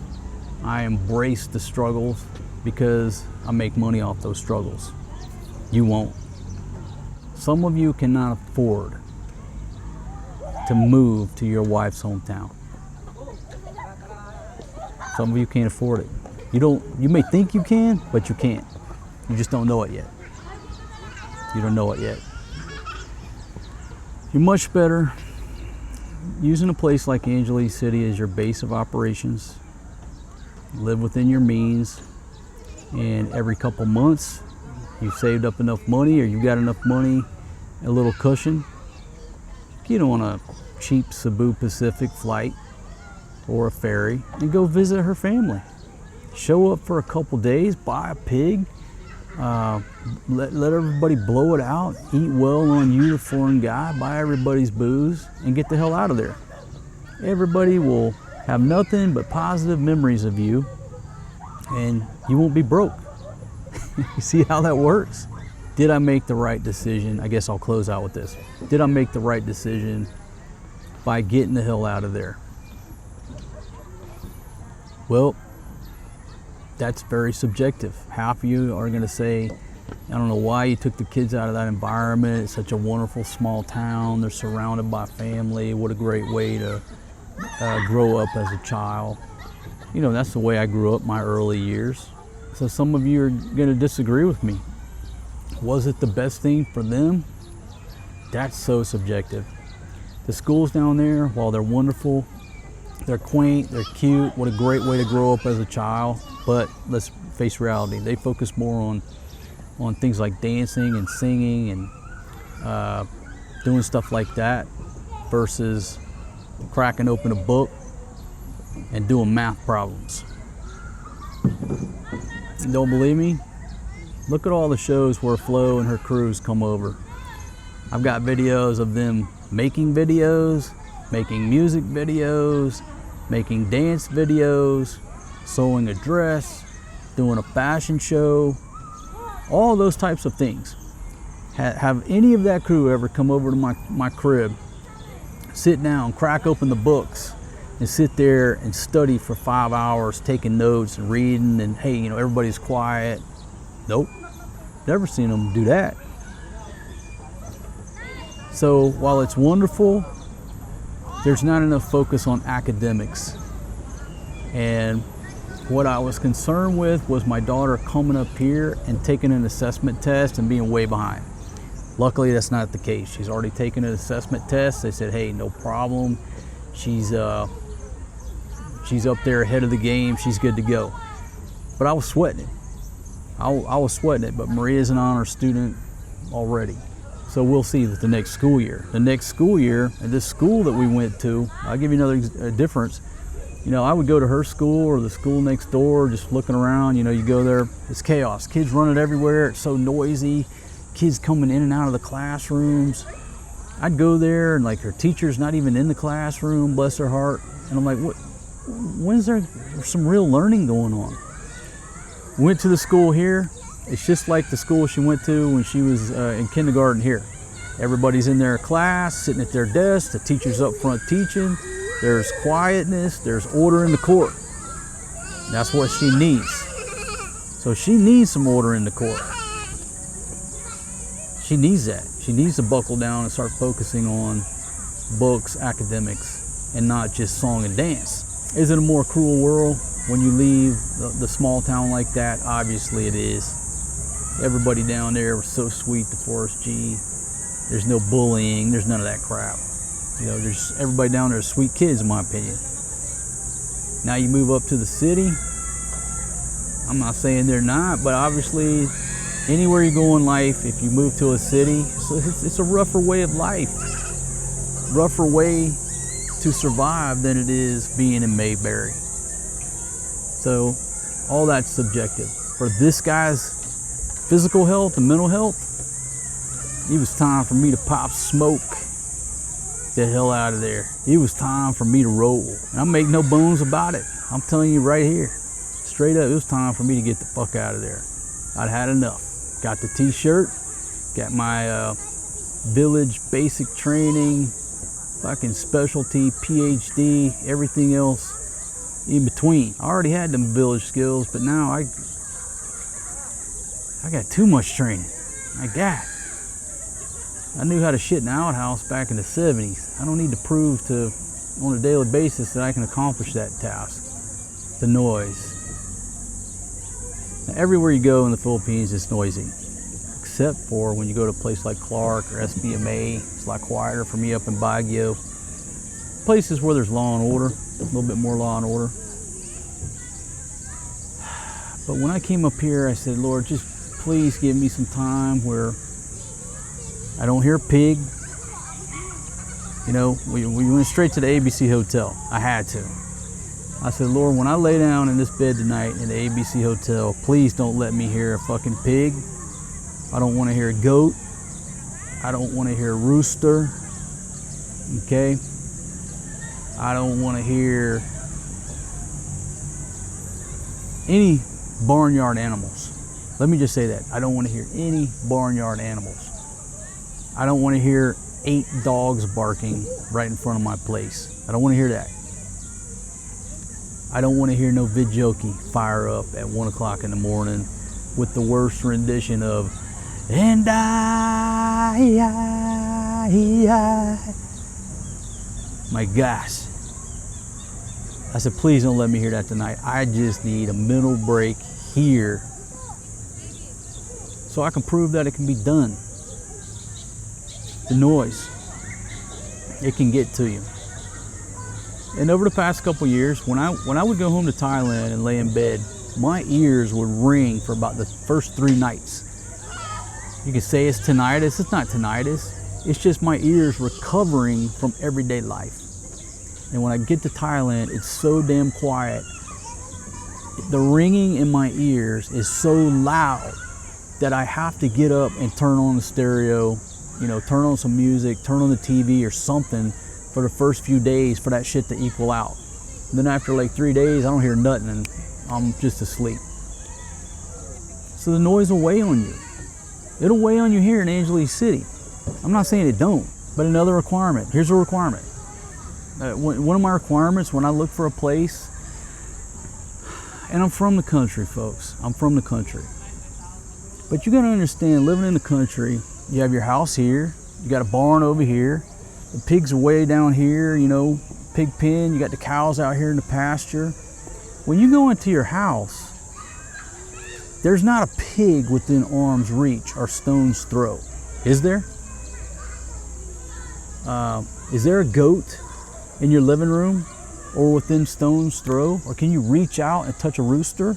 S1: I embraced the struggles because I make money off those struggles. You won't. Some of you cannot afford to move to your wife's hometown. Some of you can't afford it. You may think you can, but you can't. You just don't know it yet. You don't know it yet. You're much better using a place like Angeles City as your base of operations. Live within your means, and every couple months you've saved up enough money, or you got enough money, a little cushion. Get on a cheap Cebu Pacific flight or a ferry and go visit her family. Show up for a couple days, buy a pig, let everybody blow it out, eat well on you, the foreign guy, buy everybody's booze, and get the hell out of there. Everybody will have nothing but positive memories of you, and you won't be broke. You see how that works? Did I make the right decision? I guess I'll close out with this. Did I make the right decision by getting the hell out of there? Well, that's very subjective. Half of you are going to say, I don't know why you took the kids out of that environment. It's such a wonderful small town. They're surrounded by family. What a great way to grow up as a child. You know, that's the way I grew up my early years. So some of you are going to disagree with me. Was it the best thing for them? That's so subjective. The schools down there, while they're wonderful, they're quaint, they're cute, what a great way to grow up as a child. But let's face reality, they focus more on things like dancing and singing and doing stuff like that versus cracking open a book and doing math problems. You don't believe me? Look at all the shows where Flo and her crews come over. I've got videos of them making videos, making music videos, making dance videos, sewing a dress, doing a fashion show, all those types of things. Have any of that crew ever come over to my crib, sit down, crack open the books, and sit there and study for 5 hours, taking notes and reading, and hey, you know, everybody's quiet? Nope, never seen them do that. So while it's wonderful, there's not enough focus on academics. And what I was concerned with was my daughter coming up here and taking an assessment test and being way behind. Luckily, that's not the case. She's already taken an assessment test. They said, hey, no problem. She's up there ahead of the game. She's good to go. But I was sweating it. I was sweating it, but Maria's an honor student already. So we'll see with the next school year. The next school year, at this school that we went to, I'll give you another difference. You know, I would go to her school or the school next door, just looking around. You know, you go there, it's chaos. Kids running everywhere, it's so noisy. Kids coming in and out of the classrooms. I'd go there and like her teacher's not even in the classroom, bless her heart. And I'm like, when's there some real learning going on? Went to the school here. It's just like the school she went to when she was in kindergarten here. Everybody's in their class, sitting at their desk. The teacher's up front teaching. There's quietness. There's order in the court. That's what she needs. So she needs some order in the court. She needs that. She needs to buckle down and start focusing on books, academics, and not just song and dance. Is it a more cruel world when you leave the small town like that? Obviously it is. Everybody down there was so sweet to Forrest G. There's no bullying. There's none of that crap. You know, there's everybody down there is sweet kids, in my opinion. Now you move up to the city. I'm not saying they're not, but obviously anywhere you go in life, if you move to a city, it's a rougher way of life. Rougher way to survive than it is being in Mayberry. So all that's subjective. For this guy's physical health and mental health, it was time for me to pop smoke the hell out of there. It was time for me to roll. And I make no bones about it. I'm telling you right here, straight up, it was time for me to get the fuck out of there. I'd had enough. Got the t-shirt, got my village basic training, fucking specialty, PhD, everything else in between. I already had them village skills, but now I got too much training. I knew how to shit in an outhouse back in the 70s. I don't need to prove on a daily basis that I can accomplish that task. The noise. Now, everywhere you go in the Philippines, it's noisy. Except for when you go to a place like Clark or SBMA, it's a lot quieter for me up in Baguio. Places where there's law and order, a little bit more law and order. But when I came up here, I said, Lord, just please give me some time where I don't hear a pig. You know, we went straight to the ABC Hotel. I had to. I said, Lord, when I lay down in this bed tonight in the ABC Hotel, please don't let me hear a fucking pig. I don't want to hear a goat. I don't want to hear a rooster. Okay? I don't want to hear any barnyard animals. Let me just say that. I don't want to hear any barnyard animals. I don't want to hear 8 dogs barking right in front of my place. I don't want to hear that. I don't want to hear no vidjoki fire up at 1 o'clock in the morning with the worst rendition of "And I." My gosh. I said, please don't let me hear that tonight. I just need a mental break here so I can prove that it can be done. The noise, it can get to you. And over the past couple years, when I would go home to Thailand and lay in bed, my ears would ring for about the first 3 nights. You can say it's tinnitus. It's not tinnitus. It's just my ears recovering from everyday life. And when I get to Thailand, it's so damn quiet. The ringing in my ears is so loud that I have to get up and turn on the stereo, you know, turn on some music, turn on the TV or something for the first few days for that shit to equal out. And then after like 3 days, I don't hear nothing and I'm just asleep. So the noise will weigh on you. It'll weigh on you here in Angeles City. I'm not saying it don't, but another requirement. Here's a requirement. One of my requirements when I look for a place, and I'm from the country, folks. I'm from the country. But you gotta understand, living in the country, you have your house here, you got a barn over here, the pigs are way down here, you know, pig pen, you got the cows out here in the pasture. When you go into your house, there's not a pig within arm's reach or stone's throw. Is there? Is there a goat in your living room or within stone's throw? Or can you reach out and touch a rooster?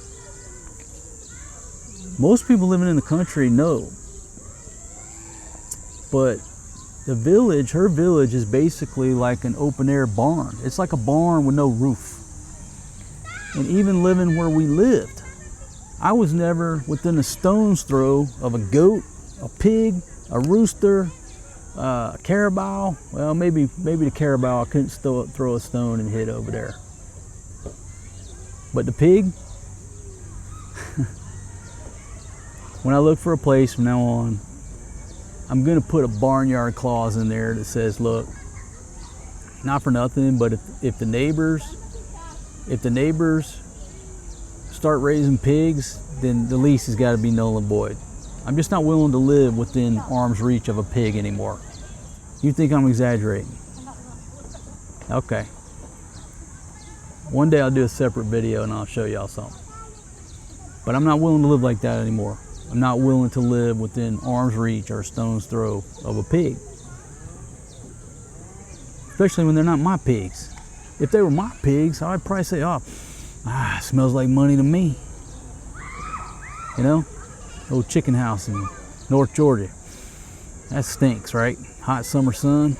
S1: Most people living in the country know. But the village, her village is basically like an open air barn. It's like a barn with no roof. And even living where we lived, I was never within a stone's throw of a goat, a pig, a rooster, a carabao. Well, maybe the carabao I couldn't throw a stone and hit over there. But the pig, when I look for a place from now on, I'm gonna put a barnyard clause in there that says, look, not for nothing, but if the neighbors start raising pigs, then the lease has got to be null and void. I'm just not willing to live within arm's reach of a pig anymore. You think I'm exaggerating? Okay. One day I'll do a separate video and I'll show y'all something. But I'm not willing to live like that anymore. I'm not willing to live within arm's reach or a stone's throw of a pig. Especially when they're not my pigs. If they were my pigs, I'd probably say, it smells like money to me. You know, old chicken house in North Georgia. That stinks, right? Hot summer sun.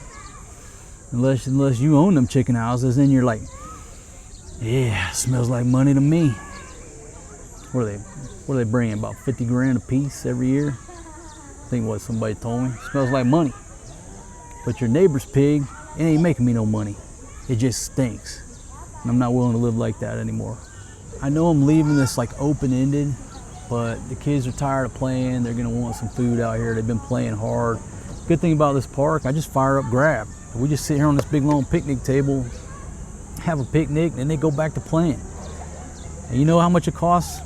S1: Unless you own them chicken houses, then you're like, yeah, smells like money to me. What are they bringing? About 50 grand a piece every year? I think what somebody told me. Smells like money. But your neighbor's pig, it ain't making me no money. It just stinks. And I'm not willing to live like that anymore. I know I'm leaving this like open-ended, but the kids are tired of playing. They're gonna want some food out here. They've been playing hard. Good thing about this park, I just fire up grab. We just sit here on this big long picnic table, have a picnic, and they go back to playing. And you know how much it costs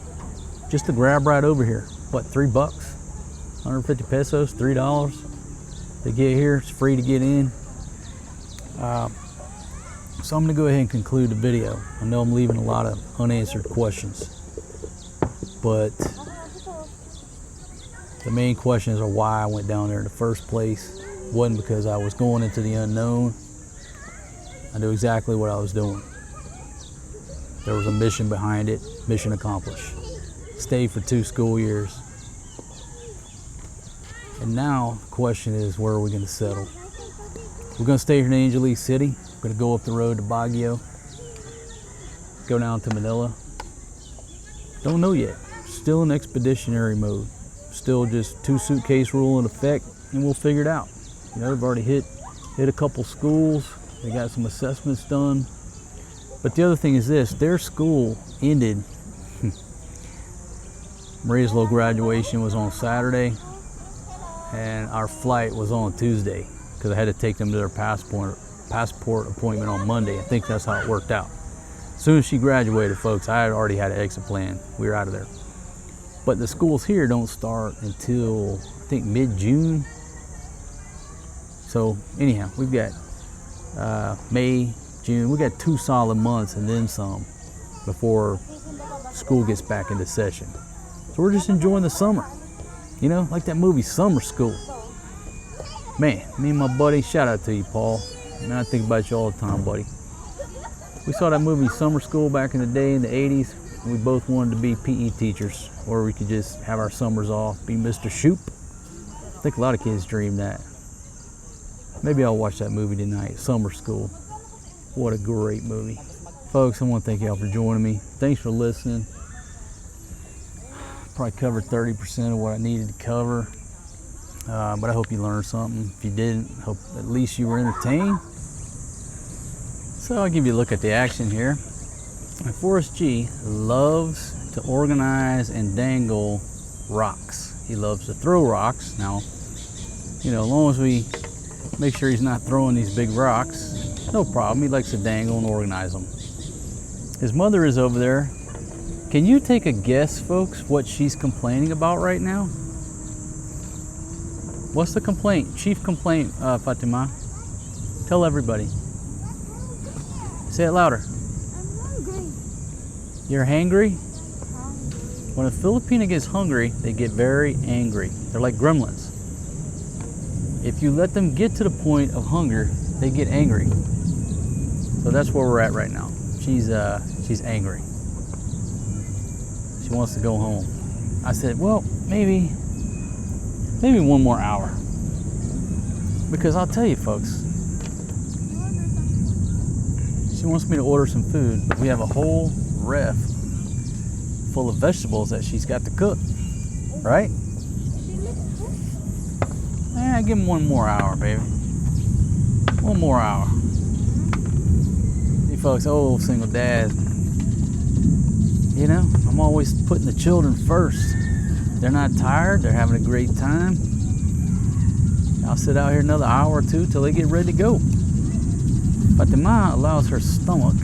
S1: just to grab right over here? What, $3? 150 pesos, $3 to get here. It's free to get in. So I'm gonna go ahead and conclude the video. I know I'm leaving a lot of unanswered questions, but the main questions are why I went down there in the first place. It wasn't because I was going into the unknown. I knew exactly what I was doing. There was a mission behind it, mission accomplished. Stayed for 2 school years. And now the question is, where are we gonna settle? We're gonna stay here in Angeles City. We're gonna go up the road to Baguio, go down to Manila. Don't know yet. Still in expeditionary mode. Still just 2 suitcase rule in effect, and we'll figure it out. You know, they've already hit a couple schools. They got some assessments done. But the other thing is this, their school ended. Maria's little graduation was on Saturday, and our flight was on Tuesday because I had to take them to their passport appointment on Monday. I think that's how it worked out. As soon as she graduated, folks, I had already had an exit plan. We were out of there. But the schools here don't start until, I think, mid-June. So anyhow, we've got May, June. We got 2 solid months and then some before school gets back into session. So we're just enjoying the summer. You know, like that movie, Summer School. Man, me and my buddy, shout out to you, Paul. Man, I think about you all the time, buddy. We saw that movie Summer School back in the day in the 80s. And we both wanted to be PE teachers, or we could just have our summers off, be Mr. Shoop. I think a lot of kids dream that. Maybe I'll watch that movie tonight, Summer School. What a great movie. Folks, I want to thank y'all for joining me. Thanks for listening. Probably covered 30% of what I needed to cover. But I hope you learned something. If you didn't, hope at least you were entertained. So I'll give you a look at the action here. Forrest G loves to organize and dangle rocks. He loves to throw rocks. Now, you know, as long as we make sure he's not throwing these big rocks, no problem. He likes to dangle and organize them. His mother is over there. Can you take a guess, folks, what she's complaining about right now? What's the complaint? Chief complaint, Fatima. Tell everybody. Say it louder.
S2: I'm hungry.
S1: You're hangry? When a Filipina gets hungry, they get very angry. They're like gremlins. If you let them get to the point of hunger, they get angry. So that's where we're at right now. She's angry. She wants to go home. I said, well, maybe 1 more hour. Because I'll tell you, folks, she wants me to order some food, but we have a whole ref full of vegetables that she's got to cook, right? Give him 1 more hour, baby. 1 more hour. You folks, old single dad. You know, I'm always putting the children first. They're not tired, they're having a great time. I'll sit out here another hour or two till they get ready to go. Fatima allows her stomach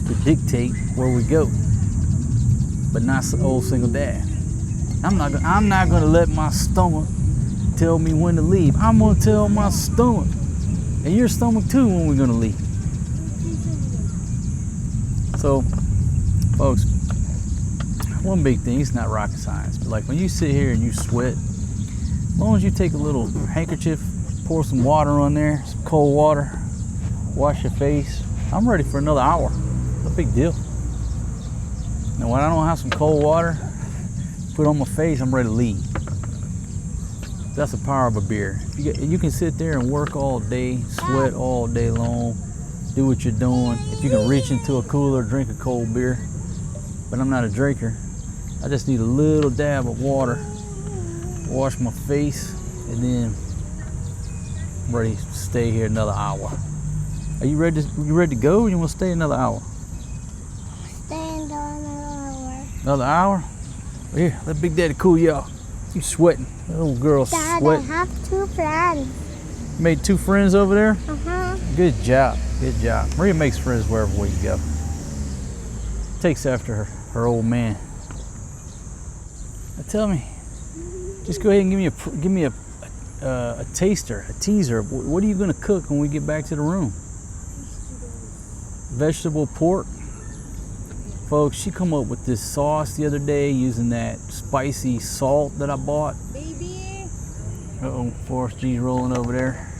S1: to dictate where we go, but not old single dad. I'm not gonna let my stomach tell me when to leave. I'm gonna tell my stomach, and your stomach too, when we're gonna leave. So, folks, one big thing, it's not rocket science, but like when you sit here and you sweat, as long as you take a little handkerchief, pour some water on there, some cold water, wash your face, I'm ready for another hour. No big deal. Now when I don't have some cold water, put on my face, I'm ready to leave. That's the power of a beer. You can sit there and work all day, sweat all day long, do what you're doing. If you can reach into a cooler, drink a cold beer. But I'm not a drinker. I just need a little dab of water, wash my face, and then I'm ready to stay here another hour. Are you ready to go, or you want to stay another hour?
S2: Stay another hour.
S1: Another hour? Well, here, let Big Daddy cool you off. You sweating. That little girl sweating.
S2: Dad, I have 2 friends.
S1: You made 2 friends over there?
S2: Uh-huh.
S1: Good job. Good job. Maria makes friends wherever we go. Takes after her old man. Now tell me, just go ahead and give me a taster, a teaser. What are you gonna cook when we get back to the room? Vegetable pork. Folks, she come up with this sauce the other day using that spicy salt that I bought.
S2: Baby.
S1: Uh-oh, Forrest G's rolling over there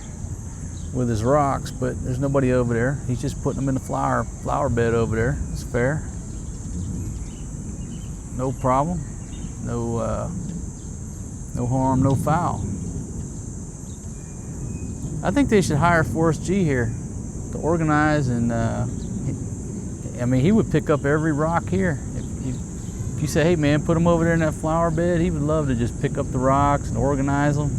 S1: with his rocks, but there's nobody over there. He's just putting them in the flower bed over there. It's fair. No problem. No harm, no foul. I think they should hire Forrest G here to organize, and I mean, he would pick up every rock here. If you say, hey man, put them over there in that flower bed, he would love to just pick up the rocks and organize them.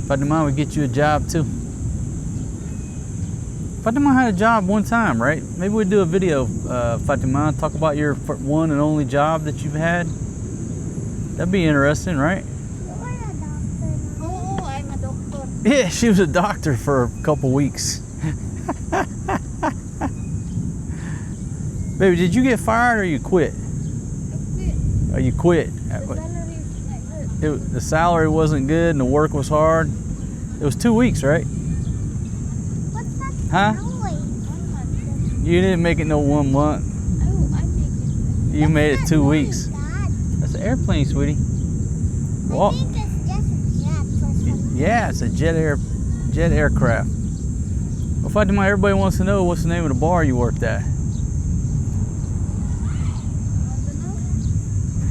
S1: Fatima would get you a job too. Fatima had a job one time, right? Maybe we'd do a video, Fatima, talk about your one and only job that you've had. That'd be interesting, right?
S2: You're a doctor. Oh, I'm a doctor.
S1: Yeah, she was a doctor for a couple weeks. Baby, did you get fired or you quit?
S2: I quit.
S1: Or you quit?
S2: The salary is like this.
S1: The salary wasn't good and the work was hard. It was 2 weeks, right?
S2: What's that
S1: Huh?
S2: noise? 1 month.
S1: You didn't make it no 1 month.
S2: Oh, I make it.
S1: You made it
S2: What's
S1: 2
S2: that
S1: weeks.
S2: noise, Dad?
S1: That's an airplane, sweetie.
S2: I think it's just a jet or something.
S1: Yeah, it's a jet aircraft. Well, Fatima, everybody wants to know what's the name of the bar you worked at.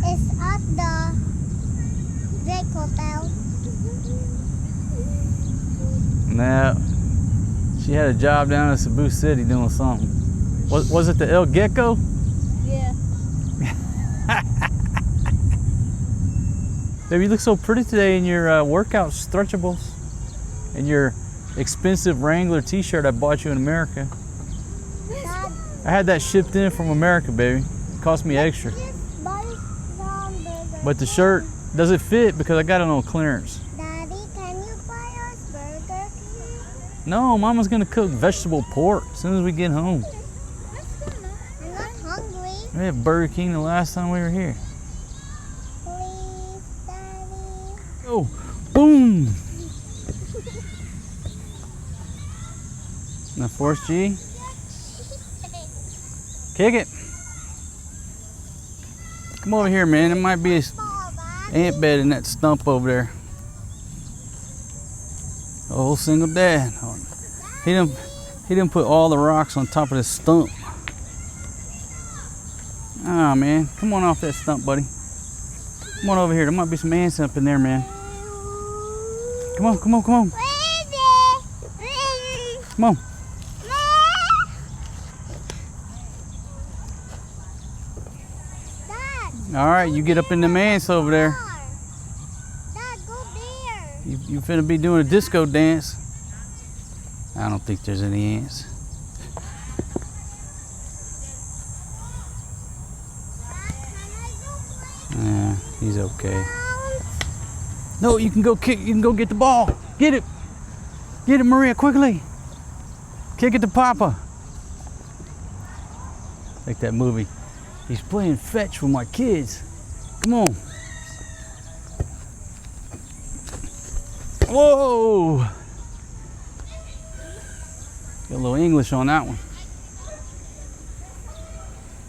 S2: It's at the Drake Hotel.
S1: No, she had a job down in Cebu City doing something. Was it the El Gecko?
S2: Yeah.
S1: Baby, you look so pretty today in your workout stretchables and your expensive Wrangler t-shirt I bought you in America.
S2: Dad,
S1: I had that shipped in from America, baby. It cost me extra.
S2: just buy some burger.
S1: But the shirt doesn't fit because I got it on clearance.
S2: Daddy, can you buy us Burger King?
S1: No, Mama's gonna cook vegetable pork as soon as we get home.
S2: I'm not hungry.
S1: We had Burger King the last time we were here.
S2: Please, Daddy.
S1: Oh, boom! Now, Forrest G, kick it. Come over here, man. It might be an ant bed in that stump over there. Old single dad. He didn't put all the rocks on top of this stump. Ah, man. Come on off that stump, buddy. Come on over here. There might be some ants up in there, man. Come on, come on, come on. Come on. All right, you get up in the ants over there.
S2: Dad, go there.
S1: You finna be doing a disco dance. I don't think there's any ants.
S2: Dad, can I go play?
S1: He's okay. No, you can go kick. You can go get the ball. Get it. Get it, Maria, quickly. Kick it to Papa. Like that movie. He's playing fetch with my kids. Come on. Whoa. Got a little English on that one.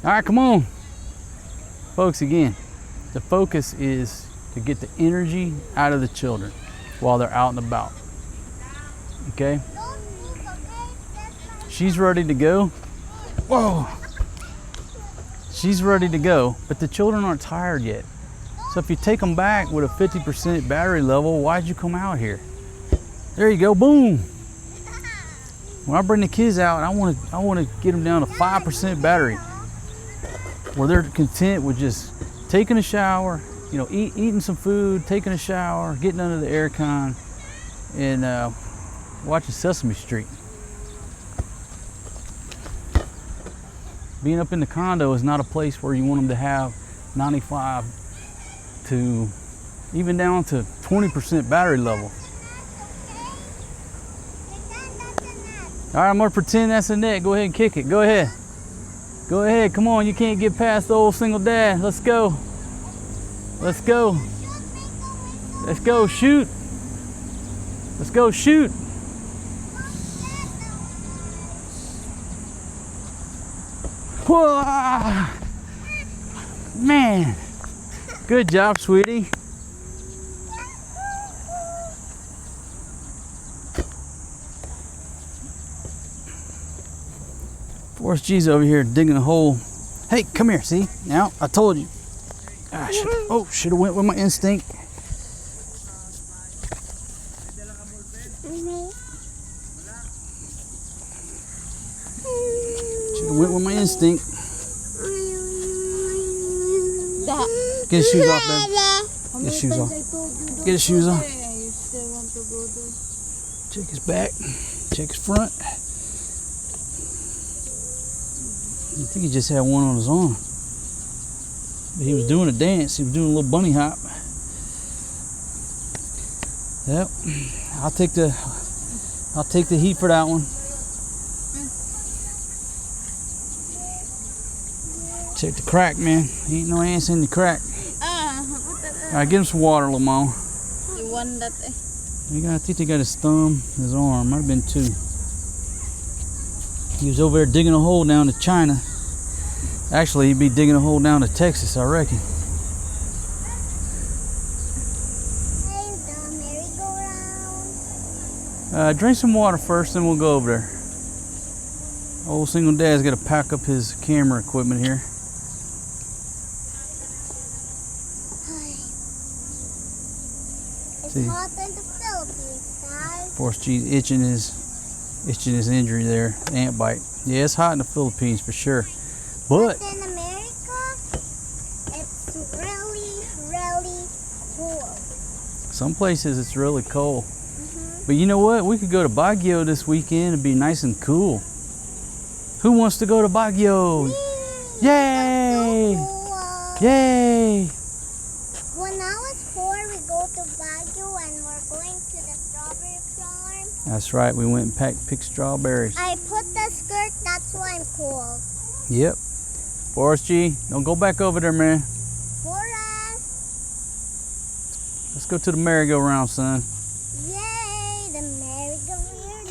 S1: All right, come on. Folks, again, the focus is to get the energy out of the children while they're out and about. Okay? She's ready to go. Whoa. She's ready to go, but the children aren't tired yet. So if you take them back with a 50% battery level, why'd you come out here? There you go, boom. When I bring the kids out, I want to get them down to 5% battery, where they're content with just taking a shower, you know, eating some food, taking a shower, getting under the air con, and watching Sesame Street. Being up in the condo is not a place where you want them to have 95 to even down to 20% battery level. All right, I'm gonna pretend that's a net. Go ahead and kick it. Go ahead. Go ahead. Come on. You can't get past the old single dad. Let's go. Let's go. Let's go. Shoot. Let's go. Shoot. Whoa. Man. Good job, sweetie. Forrest G's over here digging a hole. Hey, come here, see? Now, I told you. Should have went with my instinct. Should have went with my instinct. Get his shoes off, baby. Get his shoes off. Get his shoes on. Check his back. Check his front. I think he just had one on his arm. But he was doing a dance. He was doing a little bunny hop. Yep. I'll take the heat for that one. Check the crack, man. Ain't no ants in the crack. All right, get him some water, Lamar.
S2: You want that?
S1: I think they got his thumb, his arm. Might have been two. He was over there digging a hole down to China. Actually, he'd be digging a hole down to Texas, I reckon. Drink some water first, then we'll go over there. Old single dad's got to pack up his camera equipment here.
S2: It's hot in the Philippines, guys.
S1: Forrest G's itching his injury there, ant bite. Yeah, it's hot in the Philippines for sure. But
S2: in America, it's really, really cold.
S1: Some places it's really cold. But you know what? We could go to Baguio this weekend and be nice and cool. Who wants to go to Baguio? Yay!
S2: So cool.
S1: Yay!
S2: When I was 4, we go to Baguio and we're going to the strawberry farm.
S1: That's right. We went and picked strawberries.
S2: I put the skirt, that's why I'm cool.
S1: Yep. Forrest G, don't go back over there, man.
S2: Forrest!
S1: Let's go to the merry-go-round, son.
S2: Yay, the merry-go-round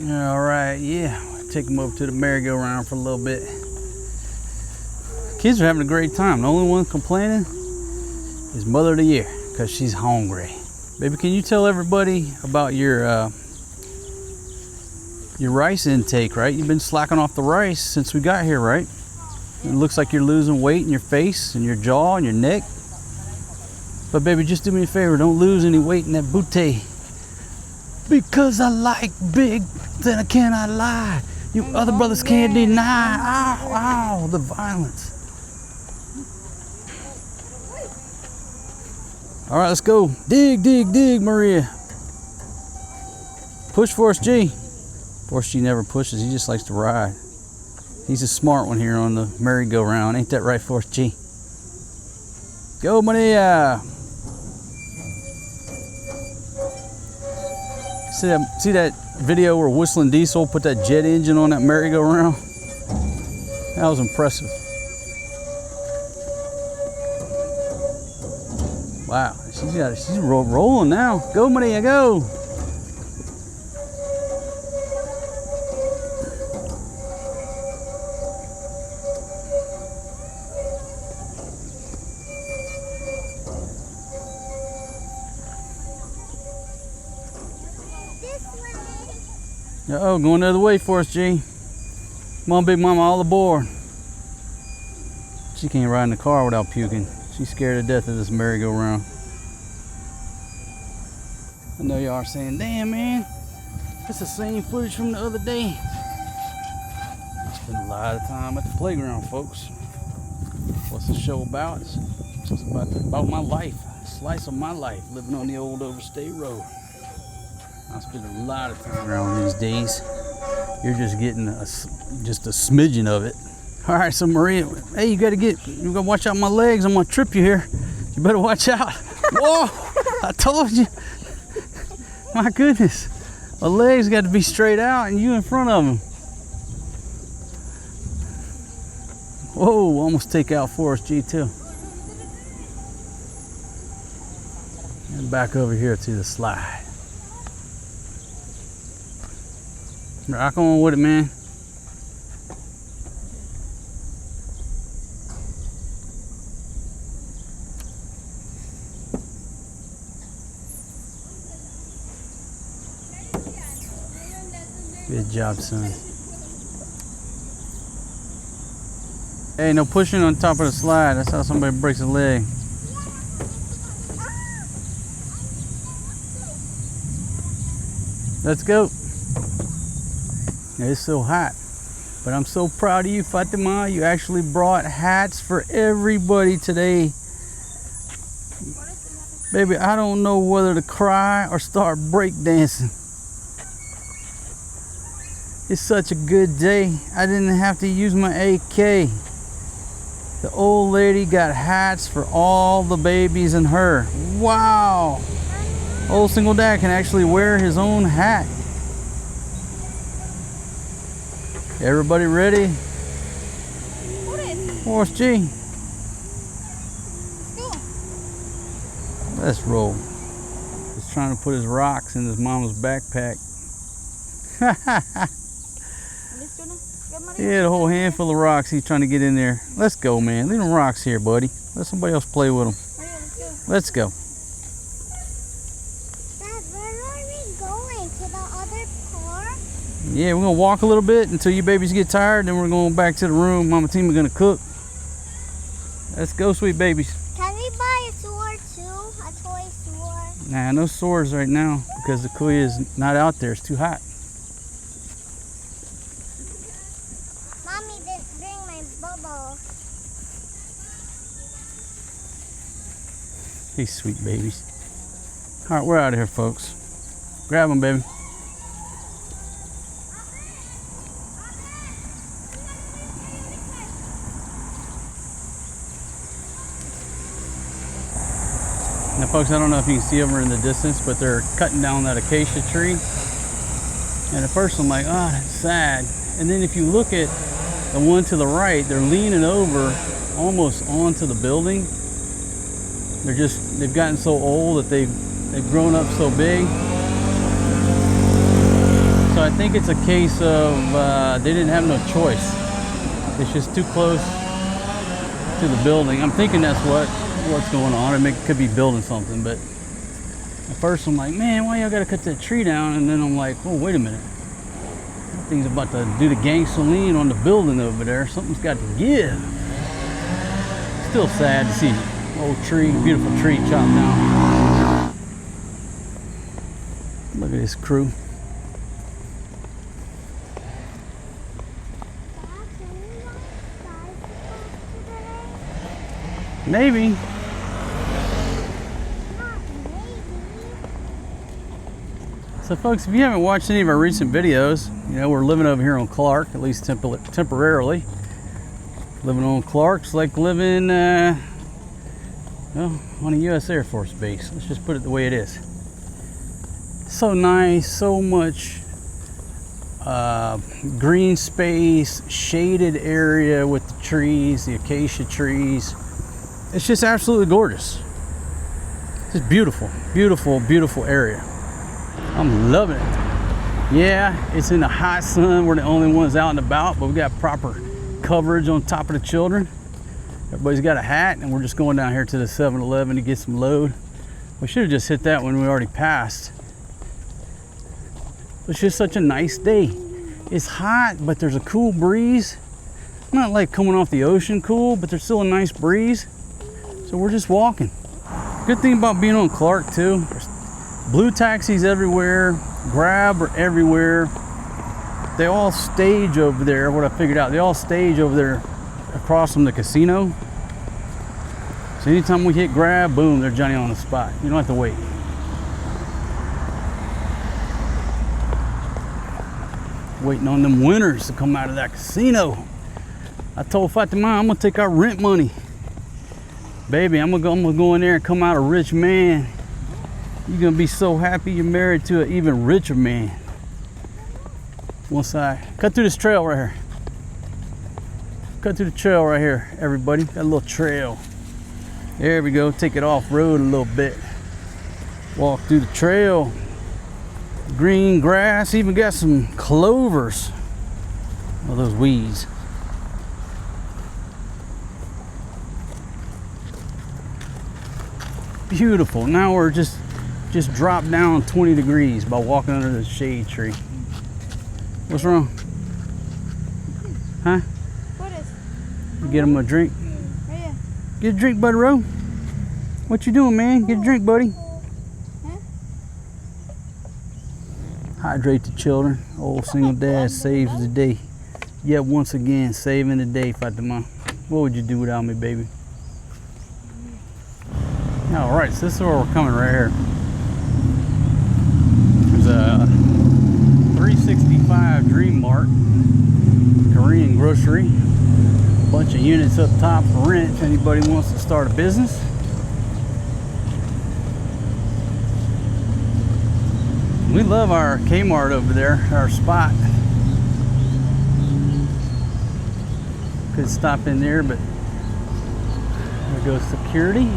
S2: there.
S1: All right, yeah. Take them over to the merry-go-round for a little bit. Kids are having a great time. The only one complaining is Mother of the Year because she's hungry. Baby, can you tell everybody about your rice intake, right? You've been slacking off the rice since we got here, right? It looks like you're losing weight in your face and your jaw and your neck. But baby, just do me a favor, don't lose any weight in that booty. Because I like big, then I cannot lie. You other brothers can't deny. Ow, ow, the violence. All right, let's go. Dig, dig, dig, Maria. Push Forrest G. Forrest G never pushes, he just likes to ride. He's a smart one here on the merry-go-round. Ain't that right, Forrest G? Go, Maria. See that video where Whistling Diesel put that jet engine on that merry-go-round? That was impressive. Wow, she's rolling now. Go, Maria, go. Uh-oh, going the other way for us, G. Come on, big mama, all aboard. She can't ride in the car without puking. She's scared to death of this merry-go-round. I know y'all are saying, damn, man, it's the same footage from the other day. I spent a lot of time at the playground, folks. What's the show about? It's just about my life, a slice of my life, living on the old Overstate Road. I spend a lot of time around these days. You're just getting just a smidgen of it. All right, so Maria, hey, you gotta watch out my legs. I'm gonna trip you here. You better watch out. Whoa, I told you. My goodness, my legs got to be straight out and you in front of them. Whoa, almost take out Forest G2. And back over here to the slide. Rock on with it, man. Good job, son. Hey, no pushing on top of the slide. That's how somebody breaks a leg. Let's go. It's so hot, but I'm so proud of you, Fatima. You actually brought hats for everybody today. Baby, I don't know whether to cry or start breakdancing. It's such a good day. I didn't have to use my AK. The old lady got hats for all the babies and her. Wow. Old single dad can actually wear his own hat. Everybody ready? Force G. Let's roll. He's trying to put his rocks in his mama's backpack. He had a whole handful of rocks he's trying to get in there. Let's go, man. Leave them rocks here, buddy. Let somebody else play with them. Let's go.
S2: Dad, where are we going? To the other car?
S1: Yeah, we're going to walk a little bit until you babies get tired. Then we're going back to the room. Mama Tima going to cook. Let's go, sweet babies.
S2: Can we buy a sword too? A toy sword?
S1: Nah, no swords right now because the kuya is not out there. It's too hot.
S2: Mommy didn't bring my bubble.
S1: These sweet babies. All right, we're out of here, folks. Grab them, baby. Now, folks, I don't know if you can see over in the distance, but they're cutting down that acacia tree. And at first I'm like, oh, that's sad. And then if you look at the one to the right, they're leaning over almost onto the building. They've gotten so old that they've grown up so big. So I think it's a case of they didn't have no choice. It's just too close to the building. I'm thinking that's what's going on. It could be building something, but at first I'm like, man, why y'all gotta cut that tree down? And then I'm like, oh, wait a minute. That thing's about to do the gasoline on the building over there. Something's got to give. Still sad to see old tree, beautiful tree chopped down. Look at this crew. Maybe. So folks, if you haven't watched any of our recent videos, you know, we're living over here on Clark, at least temporarily. Living on Clark's like living well, on a U.S. Air Force base. Let's just put it the way it is. So nice, so much green space, shaded area with the trees, the acacia trees. It's just absolutely gorgeous. Just beautiful, beautiful, beautiful area. I'm loving it. Yeah, it's in the hot sun. We're the only ones out and about, but we got proper coverage on top of the children. Everybody's got a hat, and we're just going down here to the 7-Eleven to get some load. We should have just hit that when we already passed. It's just such a nice day. It's hot, but there's a cool breeze. Not like coming off the ocean cool, but there's still a nice breeze. So we're just walking. Good thing about being on Clark too, there's blue taxis everywhere, Grab are everywhere. They all stage over there, what I figured out, they all stage over there across from the casino. So anytime we hit Grab, boom, they're Johnny on the spot. You don't have to wait. Waiting on them winners to come out of that casino. I told Fatima, I'm gonna take our rent money. Baby, I'm gonna go in there and come out a rich man. You're gonna be so happy you're married to an even richer man. One side. Cut through this trail right here. Cut through the trail right here, everybody. Got a little trail. There we go. Take it off road a little bit. Walk through the trail. Green grass. Even got some clovers. Oh, those weeds. Beautiful. Now we're just dropped down 20 degrees by walking under the shade tree. What's wrong? Huh?
S2: What is?
S1: You get him a drink?
S2: Oh, yeah.
S1: Get a drink, Buddy Rowe. What you doing, man? Get a drink, buddy.
S2: Huh?
S1: Hydrate the children. Old single dad saves the day. Yet once again, saving the day, Fatima. What would you do without me, baby? All right, so this is where we're coming right here. There's a 365 Dream Mart, Korean grocery. A bunch of units up top for rent if anybody wants to start a business. We love our Kmart over there, our spot. Could stop in there, but there goes security.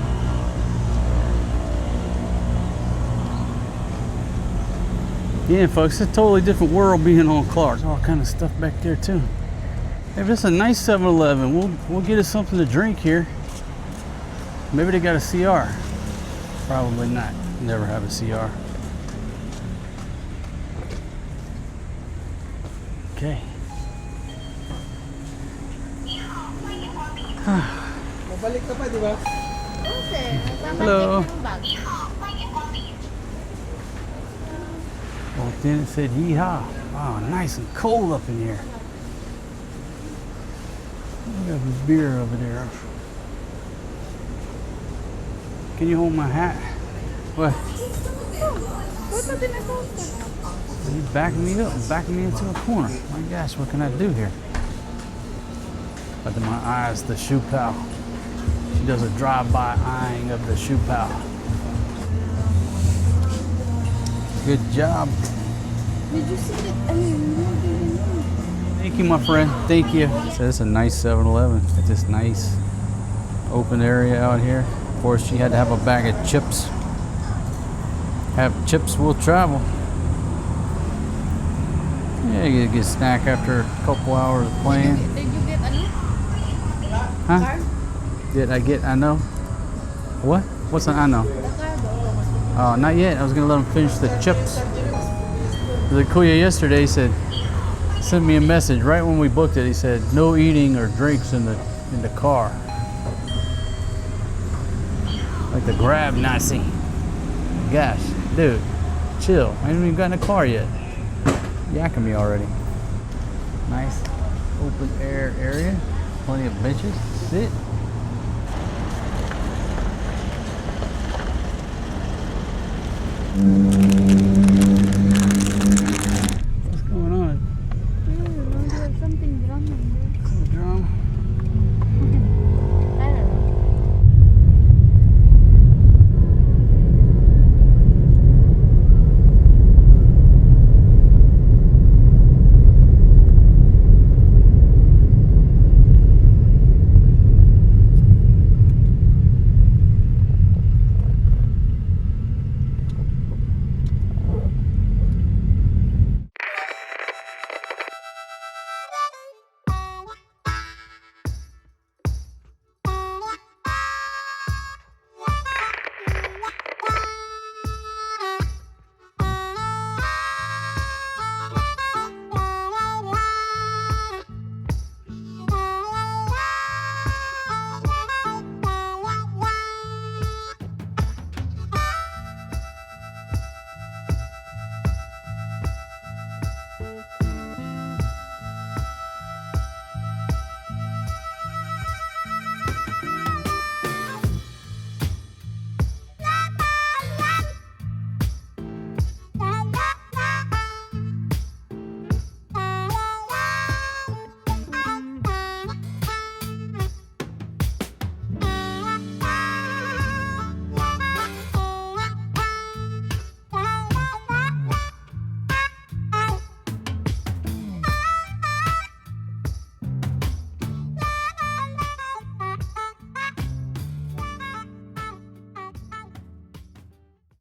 S1: Yeah, folks, it's a totally different world being on Clark. All kind of stuff back there too. Hey, if it's a nice 7-Eleven, we'll get us something to drink here. Maybe they got a CR. Probably not. Never have a CR. Okay. Hello. Well, then it said yeehaw. Wow, nice and cold up in here. We got this beer over there. Can you hold my hat? What? You backing me up, backing me into a corner. My gosh, what can I do here? But then my eyes, the shoe pal. She does a drive-by eyeing of the shoe pal. Good job.
S2: Did you see it?
S1: Thank you, my friend. Thank you. So it's a nice 7-Eleven. It's this nice open area out here. Of course, she had to have a bag of chips. Have chips will travel. Yeah, you get a snack after a couple hours of playing.
S2: Did you get any?
S1: Huh? Did I get I know? What? What's an I know? Oh, not yet. I was gonna let him finish the chips. The Kuya yesterday said, sent me a message right when we booked it. He said, no eating or drinks in the car. Like the Grab Nazi. Gosh, dude, chill. I haven't even got in the car yet. Yakking me already. Nice open air area. Plenty of benches to sit.